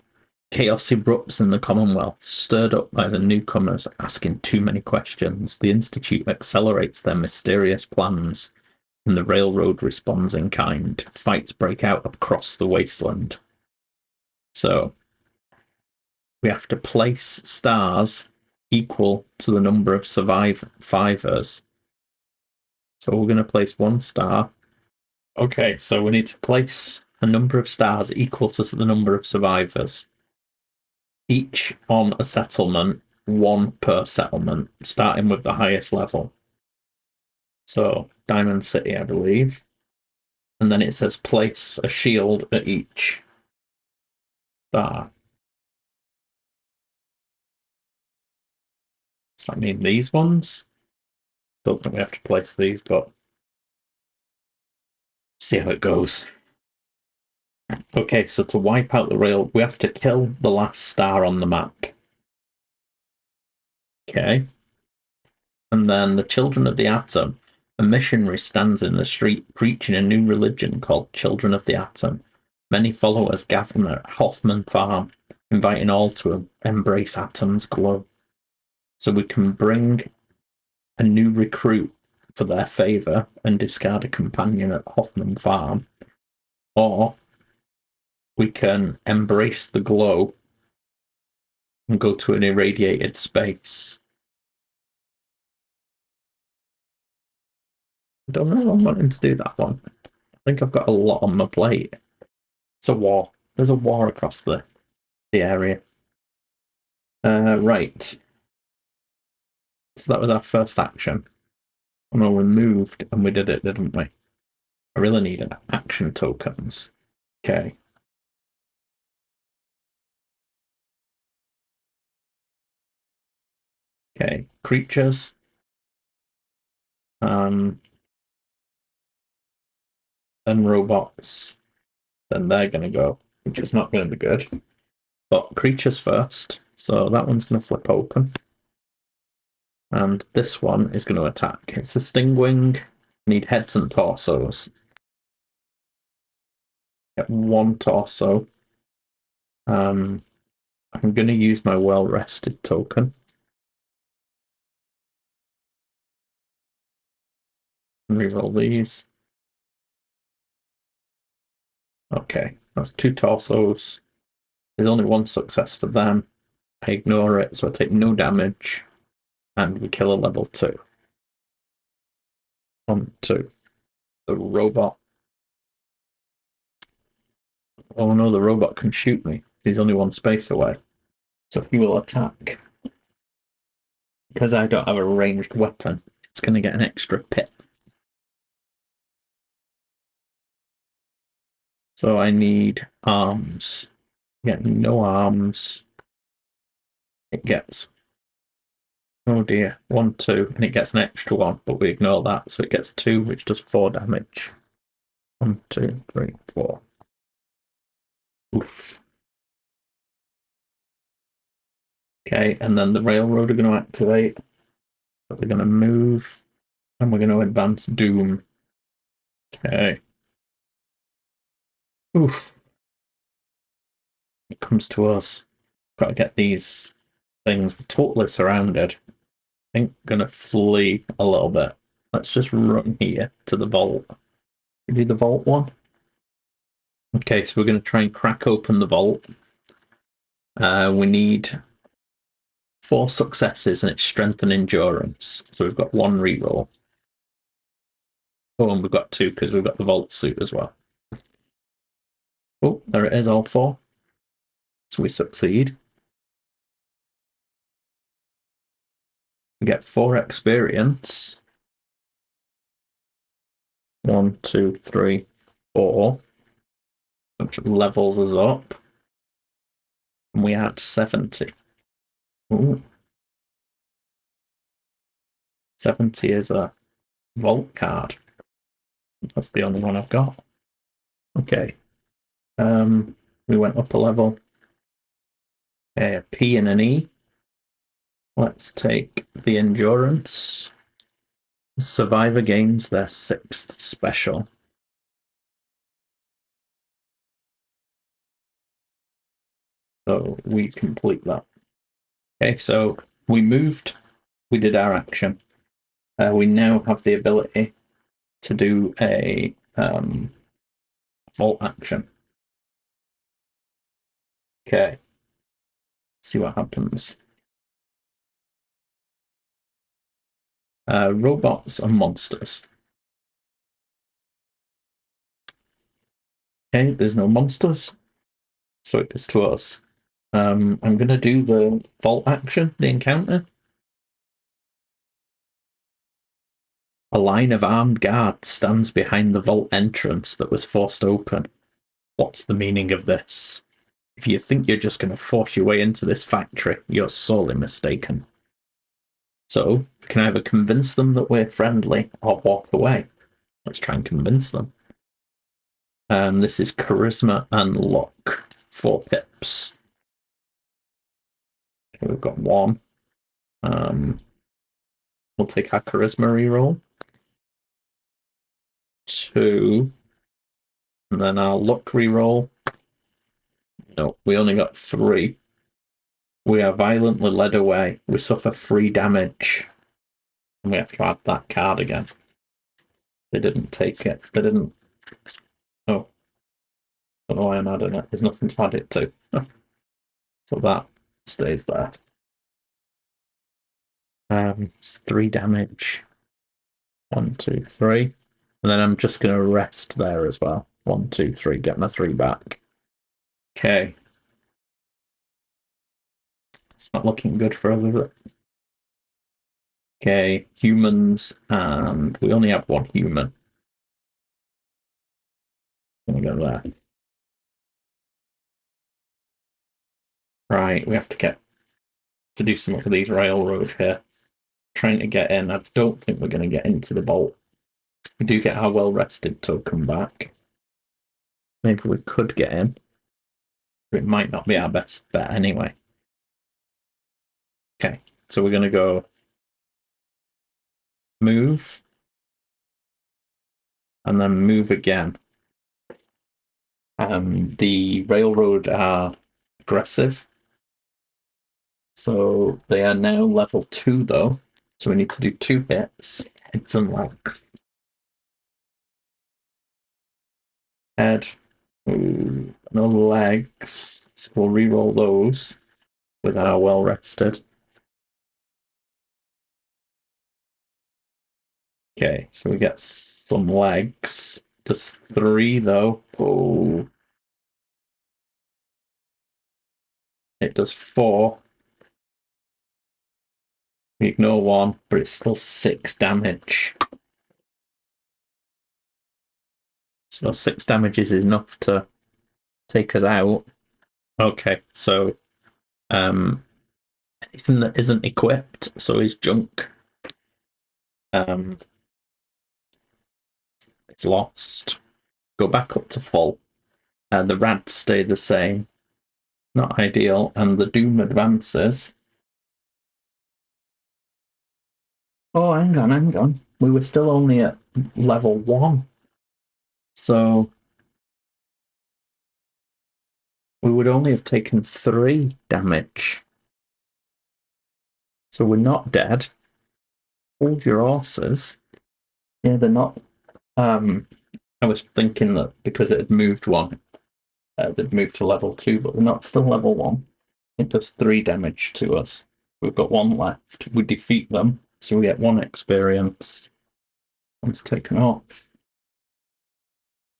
Speaker 1: Chaos erupts in the Commonwealth, stirred up by the newcomers asking too many questions. The Institute accelerates their mysterious plans, and the railroad responds in kind. Fights break out across the wasteland. So we have to place stars equal to the number of survivors. So we're going to place 1 star. Okay, so we need to place a number of stars equal to the number of survivors. Each on a settlement, 1 per settlement, starting with the highest level. So Diamond City, I believe. And then it says place a shield at each star. Does that mean these ones? Don't think we have to place these, but see how it goes. Okay, so to wipe out the rail, we have to kill the last star on the map. Okay. And then the Children of the Atom. A missionary stands in the street preaching a new religion called Children of the Atom. Many followers gather at Hoffman Farm, inviting all to embrace Atom's glow. So we can bring a new recruit for their favour and discard a companion at Hoffman Farm. Or we can embrace the glow and go to an irradiated space. I don't know. I'm wanting to do that one. I think I've got a lot on my plate. It's a war. There's a war across the area. Right. So that was our first action. Oh no, we moved and we did it, didn't we? I really needed action tokens. Okay. Okay, creatures. Then robots. Then they're going to go, which is not going to be good. But creatures first. So that one's going to flip open. And this one is going to attack. It's a stingwing. Need heads and torsos. Get 1 torso. I'm going to use my well-rested token. Reroll these. Okay, that's 2 torsos. There's only 1 success for them. I ignore it, so I take no damage. And we kill a level 2. On 2. The robot. Oh no, the robot can shoot me. He's only 1 space away. So he will attack. Because I don't have a ranged weapon, it's going to get an extra pip. So I need arms. Get no arms. It gets, oh dear, 1, 2, and it gets an extra 1, but we ignore that, so it gets 2, which does 4 damage. 1, 2, 3, 4. Oof. Okay, and then the railroad are going to activate. But we're going to move, and we're going to advance Doom. Okay. Oof. It comes to us. Got to get these things totally surrounded. I think I'm going to flee a little bit. Let's just run here to the vault. We do the vault one. Okay, so we're going to try and crack open the vault. We need 4 successes, and it's strength and endurance. So we've got 1 reroll. Oh, and we've got 2 because we've got the vault suit as well. Oh, there it is, all 4. So we succeed. We get 4 experience. 1, 2, 3, 4, which levels us up. And we add 70. Ooh. 70 is a vault card. That's the only one I've got. Okay. We went up a level. A P and an E. Let's take the endurance. Survivor gains their 6th special. So we complete that. Okay, so we moved. We did our action. We now have the ability to do a vault action. Okay. See what happens. Robots and monsters. Okay, there's no monsters, so it goes to us. I'm going to do the vault action, the encounter. A line of armed guards stands behind the vault entrance that was forced open. What's the meaning of this? If you think you're just going to force your way into this factory, you're sorely mistaken. So, we can either convince them that we're friendly or walk away. Let's try and convince them. This is charisma and luck. 4 pips. Okay, we've got 1. We'll take our charisma reroll. 2. And then our luck reroll. No, we only got 3. We are violently led away. We suffer 3 damage. And we have to add that card again. They didn't take it. They didn't. Oh. Don't know why I'm adding it. There's nothing to add it to. So that stays there. It's 3 damage. 1, 2, 3. And then I'm just going to rest there as well. 1, 2, 3. Get my 3 back. Okay. It's not looking good for us, is it? Okay, humans, and we only have 1 human. I'm gonna go there. Right, we have to do something with these railroads here. Trying to get in. I don't think we're going to get into the vault. We do get our well-rested token back. Maybe we could get in. But it might not be our best bet anyway. Okay, so we're going to go move. And then move again. The railroad are aggressive. So they are now level 2 though. So we need to do 2 hits. Heads and legs. Head. Ooh, no legs. So we'll re-roll those with our well rested. Okay, so we get some legs. Just 3 though. Oh. It does 4. We ignore 1, but it's still 6 damage. So 6 damage is enough to take us out. Okay, so anything that isn't equipped, so is junk. It's lost. go back up to full. The rads stay the same. Not ideal. And the Doom advances. Oh, hang on. We were still only at level 1. So we would only have taken 3 damage. So we're not dead. Hold your horses. Yeah, they're not. I was thinking that because it had moved 1, they'd moved to level 2, but they're not still level 1. It does 3 damage to us. We've got 1 left. We defeat them, so we get 1 experience. One's taken off.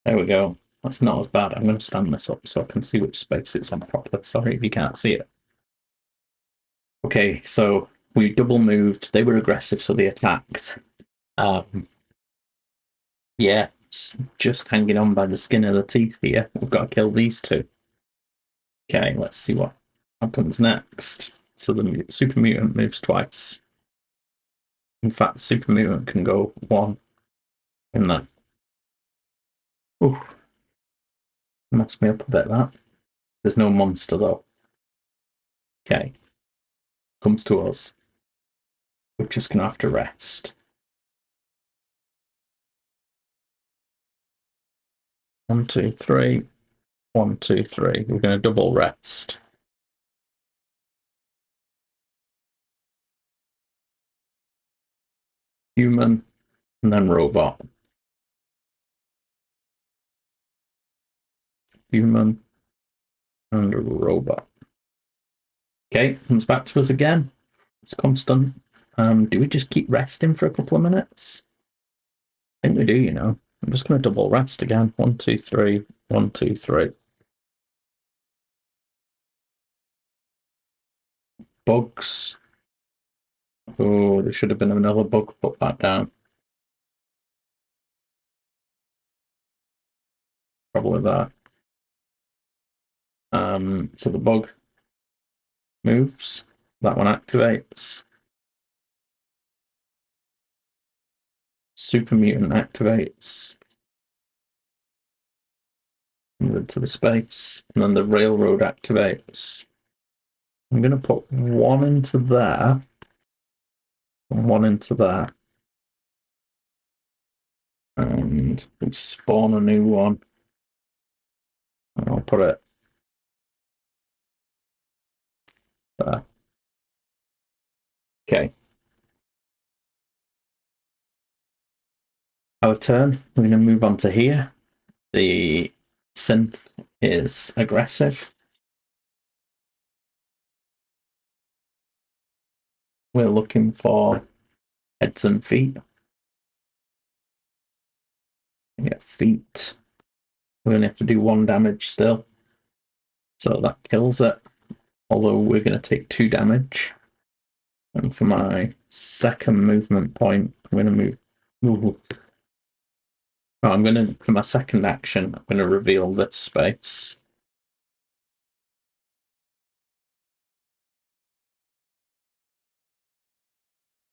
Speaker 1: There we go. That's not as bad. I'm going to stand this up so I can see which space it's on properly. Sorry if you can't see it. Okay, so we double moved. They were aggressive, so they attacked. Yeah, just hanging on by the skin of the teeth here. We've got to kill these 2. Okay, let's see what happens next. So the super mutant moves twice. In fact, the super mutant can go 1 in there. Oof. Messed me up a bit, that. There's no monster, though. Okay. Comes to us. We're just going to have to rest. 1, 2, 3. 1, 2, 3. We're going to double rest. Human, and then robot. Human, and a robot. Okay, comes back to us again. It's constant. Do we just keep resting for a couple of minutes? I think we do, you know. I'm just going to double rest again. 1, 2, 3. 1, 2, 3. Bugs. Oh, there should have been another bug put back down. Probably that. So the bug moves. That one activates. Super mutant activates. Move into the space. And then the railroad activates. I'm going to put 1 into there. And 1 into there. And we spawn a new one. And I'll put it there. Okay. Our turn. We're going to move on to here. The synth is aggressive. We're looking for heads and feet. We get feet. We only have to do 1 damage still. So that kills it. Although we're going to take 2 damage. And for my second movement point, I'm going to move. Ooh. Oh, I'm going to, for my second action, I'm going to reveal this space.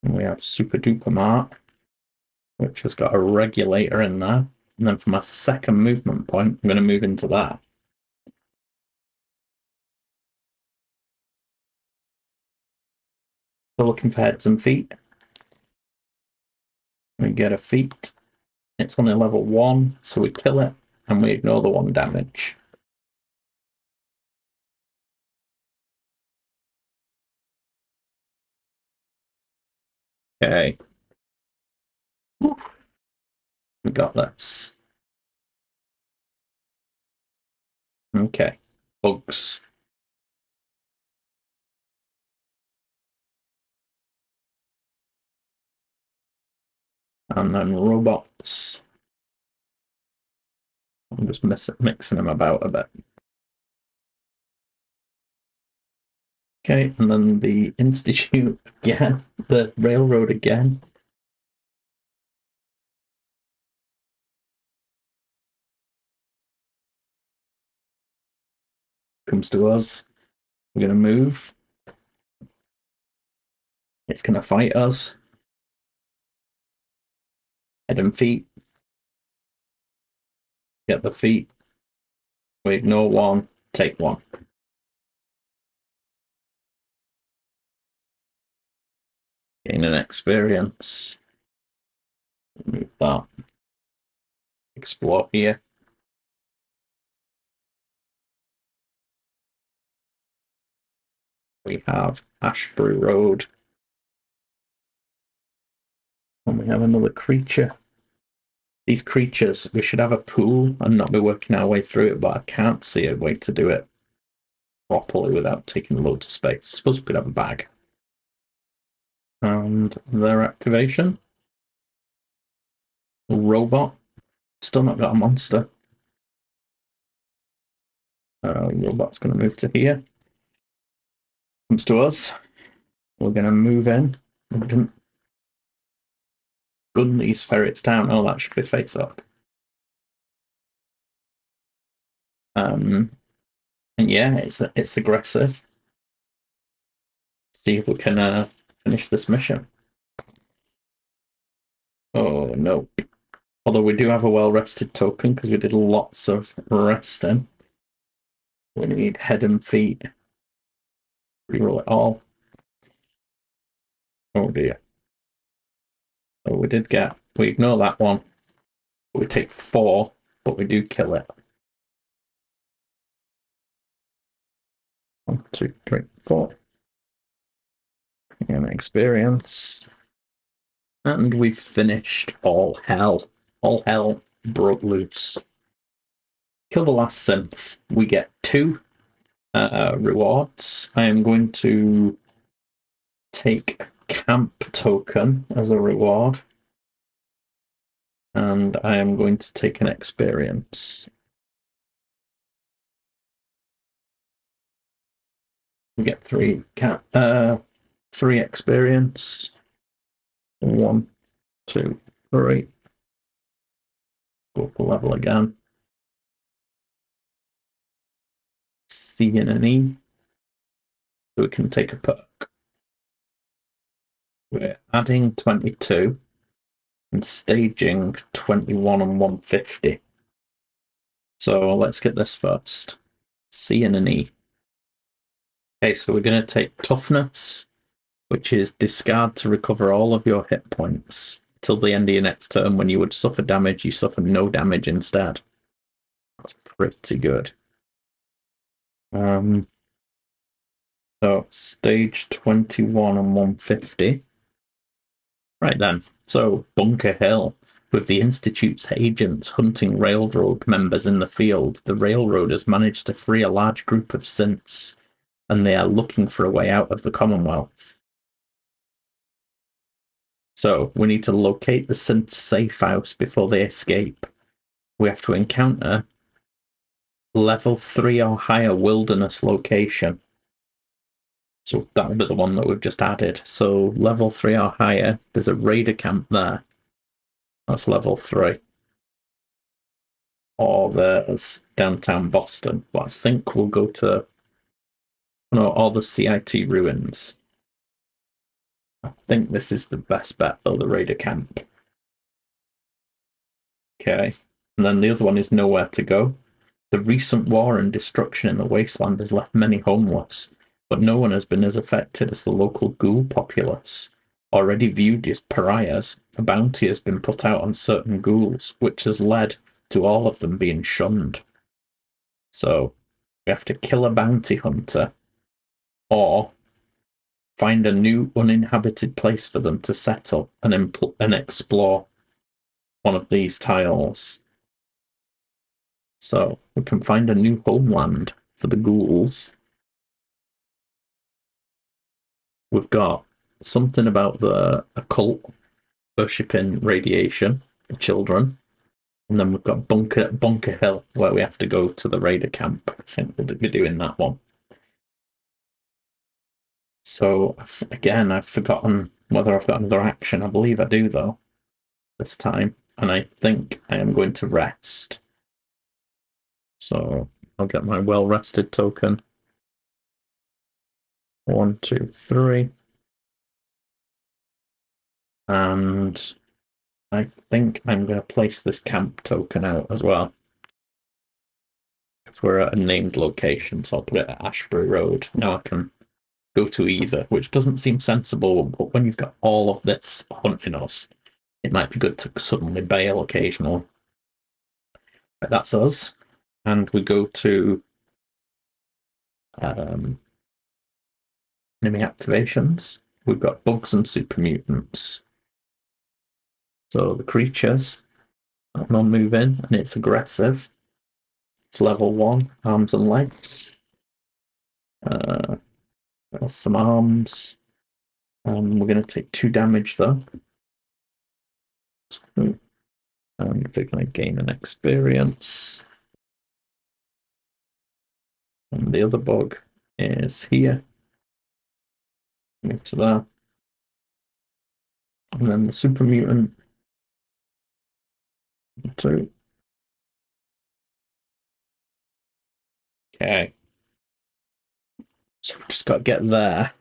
Speaker 1: And we have Super Duper Mart, which has got a regulator in there. And then for my second movement point, I'm going to move into that. We're looking for heads and feet. We get a feet. It's only level 1, so we kill it, and we ignore the 1 damage. Okay. We got this. Okay. Bugs. And then robots. I'm just mixing them about a bit. Okay, and then the Institute again, the railroad again. Comes to us. We're going to move. It's going to fight us. Head and feet. Get the feet. We ignore one, take one. Gain an experience. Move that. Explore here. We have Ashbury Road. And we have another creature. These creatures, we should have a pool and not be working our way through it, but I can't see a way to do it properly without taking loads of space. I suppose we could have a bag. And their activation. Robot. Still not got a monster. Robot's going to move to here. Comes to us. We're going to move in. We didn't gun these ferrets down. Oh, that should be face up. And yeah, it's aggressive. See if we can finish this mission. Oh no. Although we do have a well-rested token because we did lots of resting. We need head and feet. Reroll it all. Oh dear. Oh, we ignore that one. We take 4, but we do kill it. 1, 2, 3, 4. And experience. And we've finished all hell. All hell broke loose. Kill the last synth. We get 2 rewards. I am going to take a camp token as a reward. And I am going to take an experience. We get 3 experience. 1, 2, 3. Go up a level again. C and an E. So we can take a perk. We're adding 22 and staging 21 and 150. So let's get this first. C and an E. Okay, so we're going to take toughness, which is discard to recover all of your hit points till the end of your next turn. When you would suffer damage, you suffer no damage instead. That's pretty good. So stage 21 and 150. Right then. So Bunker Hill. With the Institute's agents hunting railroad members in the field, the railroaders managed to free a large group of synths, and they are looking for a way out of the Commonwealth. So we need to locate the synths' safe house before they escape. We have to encounter level 3 or higher wilderness location. So that would be the one that we've just added. So level 3 or higher, there's a raider camp there. That's level 3. Or there's downtown Boston. But I think we'll go to all the CIT ruins. I think this is the best bet, though, the raider camp. Okay. And then the other one is nowhere to go. The recent war and destruction in the wasteland has left many homeless, but no one has been as affected as the local ghoul populace. Already viewed as pariahs, a bounty has been put out on certain ghouls, which has led to all of them being shunned. So we have to kill a bounty hunter or find a new uninhabited place for them to settle and explore one of these tiles. So we can find a new homeland for the ghouls. We've got something about the occult worshipping radiation, the children. And then we've got Bunker Hill, where we have to go to the raider camp. I think we'll be doing that one. So, again, I've forgotten whether I've got another action. I believe I do, though, this time. And I think I am going to rest. So, I'll get my well-rested token. 1, 2, 3. And I think I'm going to place this camp token out as well. If we're at a named location, so I'll put it at Ashbury Road. Now I can go to either, which doesn't seem sensible, but when you've got all of this hunting us, it might be good to suddenly bail occasionally. But that's us. And we go to enemy activations. We've got bugs and super mutants. So the creatures, that one move in, and it's aggressive. It's level 1, arms and legs. Some arms. We're going to take 2 damage though. And we're going to gain an experience. And the other bug is here. Move to there. And then the super mutant. 2. Okay. So we just got to get there.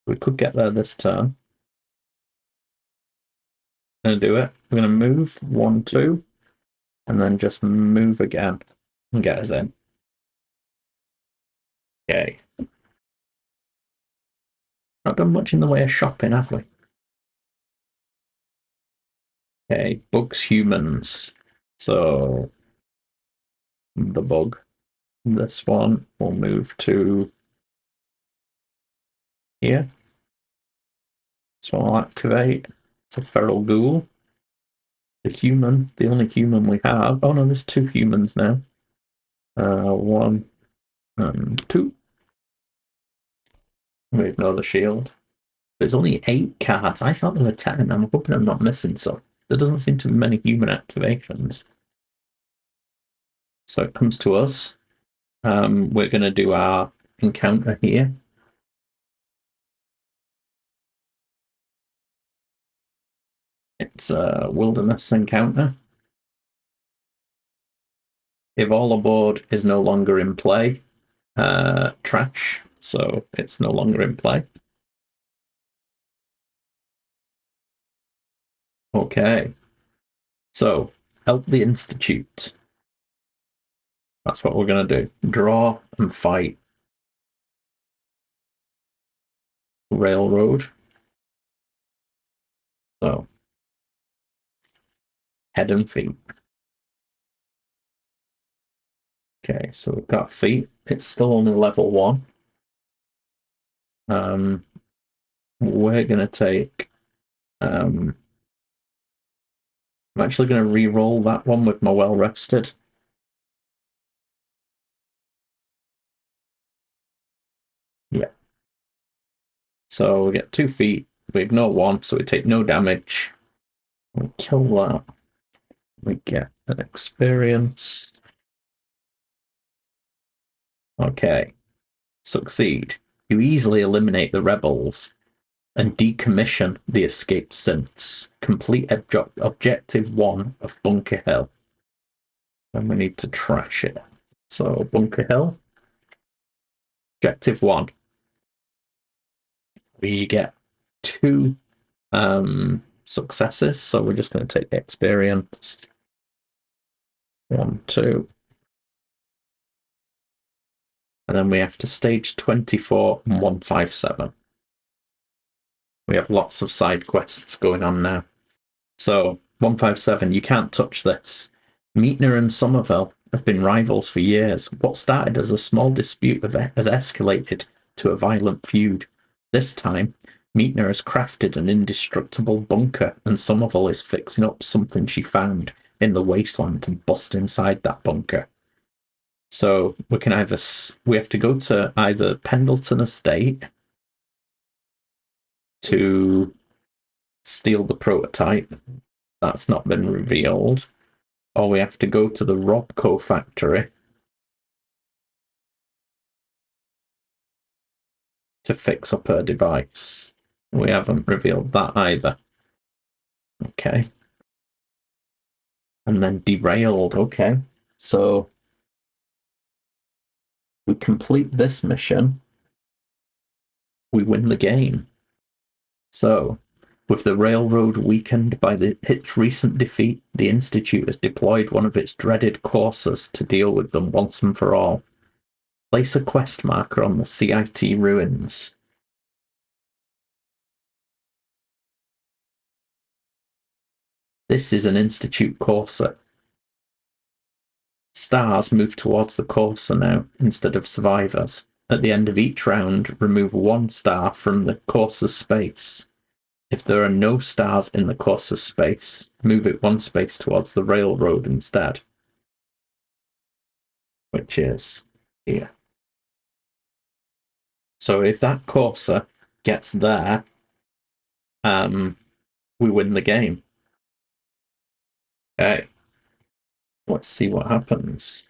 Speaker 1: We could get there this turn. Going to do it. We're going to move 1, 2, and then just move again and get us in. Okay. Not done much in the way of shopping, have we? Okay, bugs, humans. So the bug. This one will move to here. This one will activate. It's a feral ghoul. The human, the only human we have. Oh no, there's 2 humans now. 1 and 2. We ignore the shield. There's only 8 cards. I thought there were 10. I'm hoping I'm not missing some. There doesn't seem to be many human activations. So it comes to us. We're going to do our encounter here. It's a wilderness encounter. If all aboard is no longer in play, trash, so it's no longer in play. Okay. So, help the Institute. That's what we're going to do. Draw and fight. Railroad. So, head and feet. Okay, so we've got feet. It's still only level 1. We're going to take... I'm actually going to re-roll that one with my well-rested. Yeah. So we get 2 feet. We ignore 1, so we take no damage. We kill that. We get an experience. Okay. Succeed. You easily eliminate the rebels and decommission the escaped synths. Complete objective 1 of Bunker Hill. And we need to trash it. So, Bunker Hill. Objective 1. We get 2 successes, so we're just going to take the experience. 1, 2. And then we have to stage 24 and 157. We have lots of side quests going on now. So, 157, you can't touch this. Meitner and Somerville have been rivals for years. What started as a small dispute has escalated to a violent feud. This time, Meitner has crafted an indestructible bunker, and Somerville is fixing up something she found in the wasteland to bust inside that bunker. So we have to go to either Pendleton Estate to steal the prototype. That's not been revealed. Or we have to go to the Robco factory to fix up her device. We haven't revealed that either. Okay. And then derailed. Okay. So we complete this mission. We win the game. So With the railroad weakened by its recent defeat, the Institute has deployed one of its dreaded coursers to deal with them once and for all. Place a quest marker on the CIT ruins. This is an Institute courser. Stars move towards the courser now instead of survivors. At the end of each round, remove one star from the courser's space. If there are no stars in the courser's space, move it one space towards the railroad instead, which is here. So if that courser gets there, we win the game. Okay. Let's see what happens.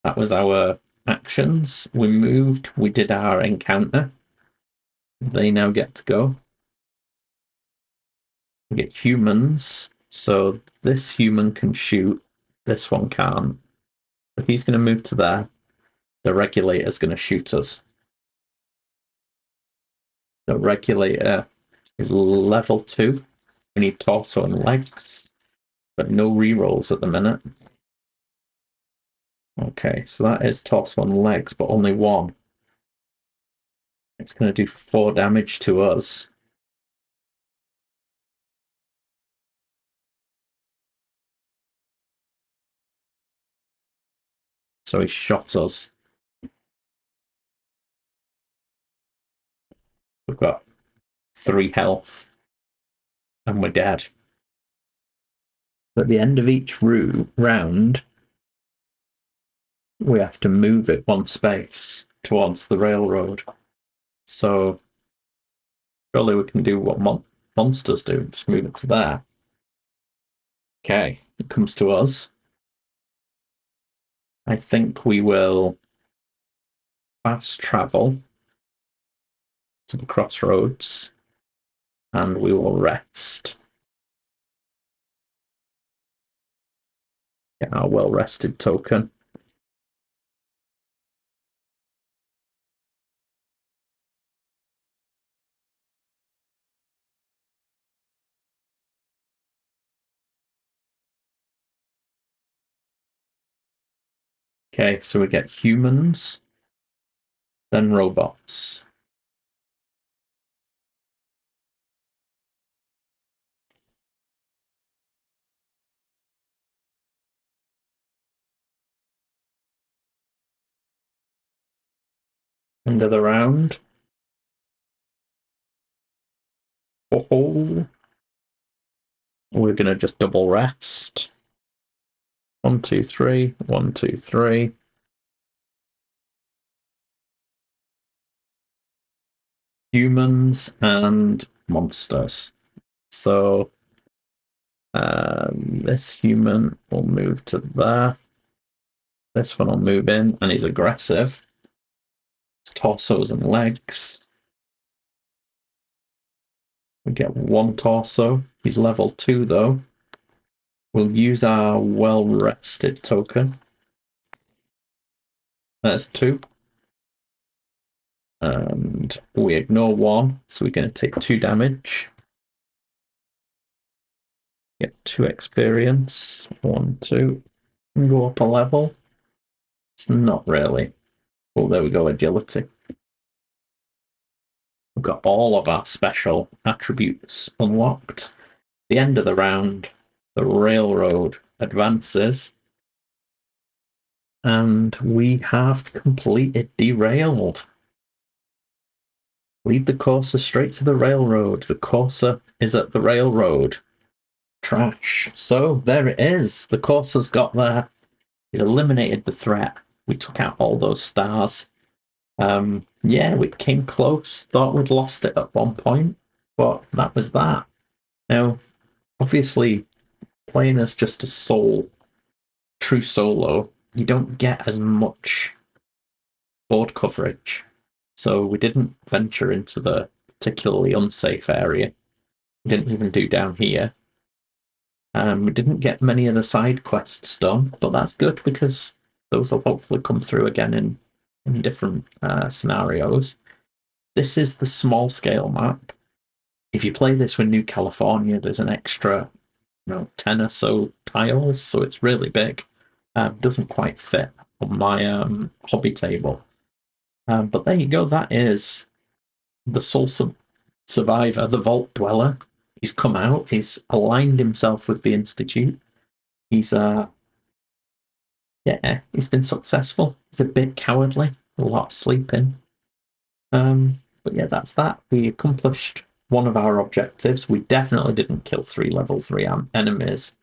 Speaker 1: That was our actions. We moved. We did our encounter. They now get to go. We get humans. So this human can shoot. This one can't. If he's going to move to there, the regulator's going to shoot us. The regulator is level 2. We need torso and legs, but no rerolls at the minute. Okay, so that is torso and legs, but only 1. It's going to do 4 damage to us. So he shot us. We've got 3 health. And we're dead. At the end of each round, we have to move it one space towards the railroad. So surely we can do what monsters do, just move it to there. Okay, it comes to us. I think we will fast travel to the crossroads and we will rest. Get our well-rested token. Okay, so we get humans, then robots. End of the round. Oh, we're going to just double rest. 1, 2, 3. 1, 2, 3. Humans and monsters. So this human will move to there. This one will move in, and he's aggressive. It's torsos and legs. We get 1 torso. He's level 2 though. We'll use our well-rested token. There's 2. And we ignore 1, so we're going to take 2 damage. Get 2 experience. 1, 2. And go up a level. It's not really. Oh, there we go, agility. We've got all of our special attributes unlocked. The end of the round, the railroad advances. And we have completed Derailed. Lead the courser straight to the railroad. The courser is at the railroad. Trash. So there it is. The courser's got there. It eliminated the threat. We took out all those stars. Yeah, we came close. Thought we'd lost it at one point, but that was that. Now, obviously, playing as just a true solo, you don't get as much board coverage. So we didn't venture into the particularly unsafe area. We didn't even do down here. We didn't get many of the side quests done, but that's good because those will hopefully come through again in different scenarios. This is the small scale map. If you play this with New California, there's an extra, 10 or so tiles, so it's really big. Doesn't quite fit on my hobby table. But there you go. That is the Soul Survivor, the Vault Dweller. He's come out. He's aligned himself with the Institute. He's he's been successful. He's a bit cowardly, a lot of sleeping. But yeah, that's that. We accomplished one of our objectives. We definitely didn't kill 3 level 3 enemies,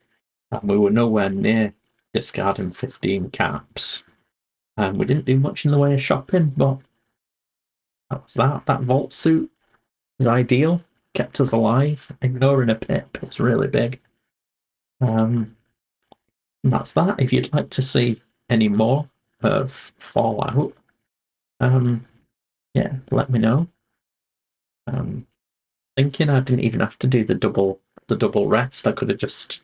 Speaker 1: and we were nowhere near discarding 15 caps. We didn't do much in the way of shopping, but that was that. That vault suit was ideal, kept us alive, ignoring a pip. It's really big. And that's that. If you'd like to see any more of Fallout, let me know. Thinking I didn't even have to do the double rest. I could have just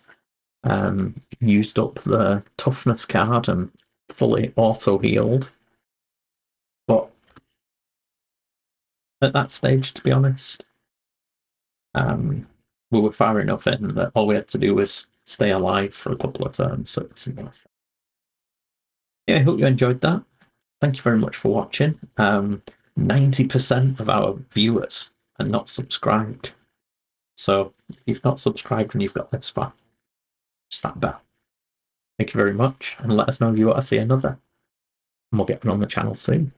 Speaker 1: used up the toughness card and fully auto healed. But at that stage, to be honest, we were far enough in that all we had to do was stay alive for a couple of turns. So it's nice. Yeah, I hope you enjoyed that. Thank you very much for watching. 90% of our viewers are not subscribed. So if you've not subscribed and you've got this far, just that bell. Thank you very much, and let us know if you want to see another. And we'll get one on the channel soon.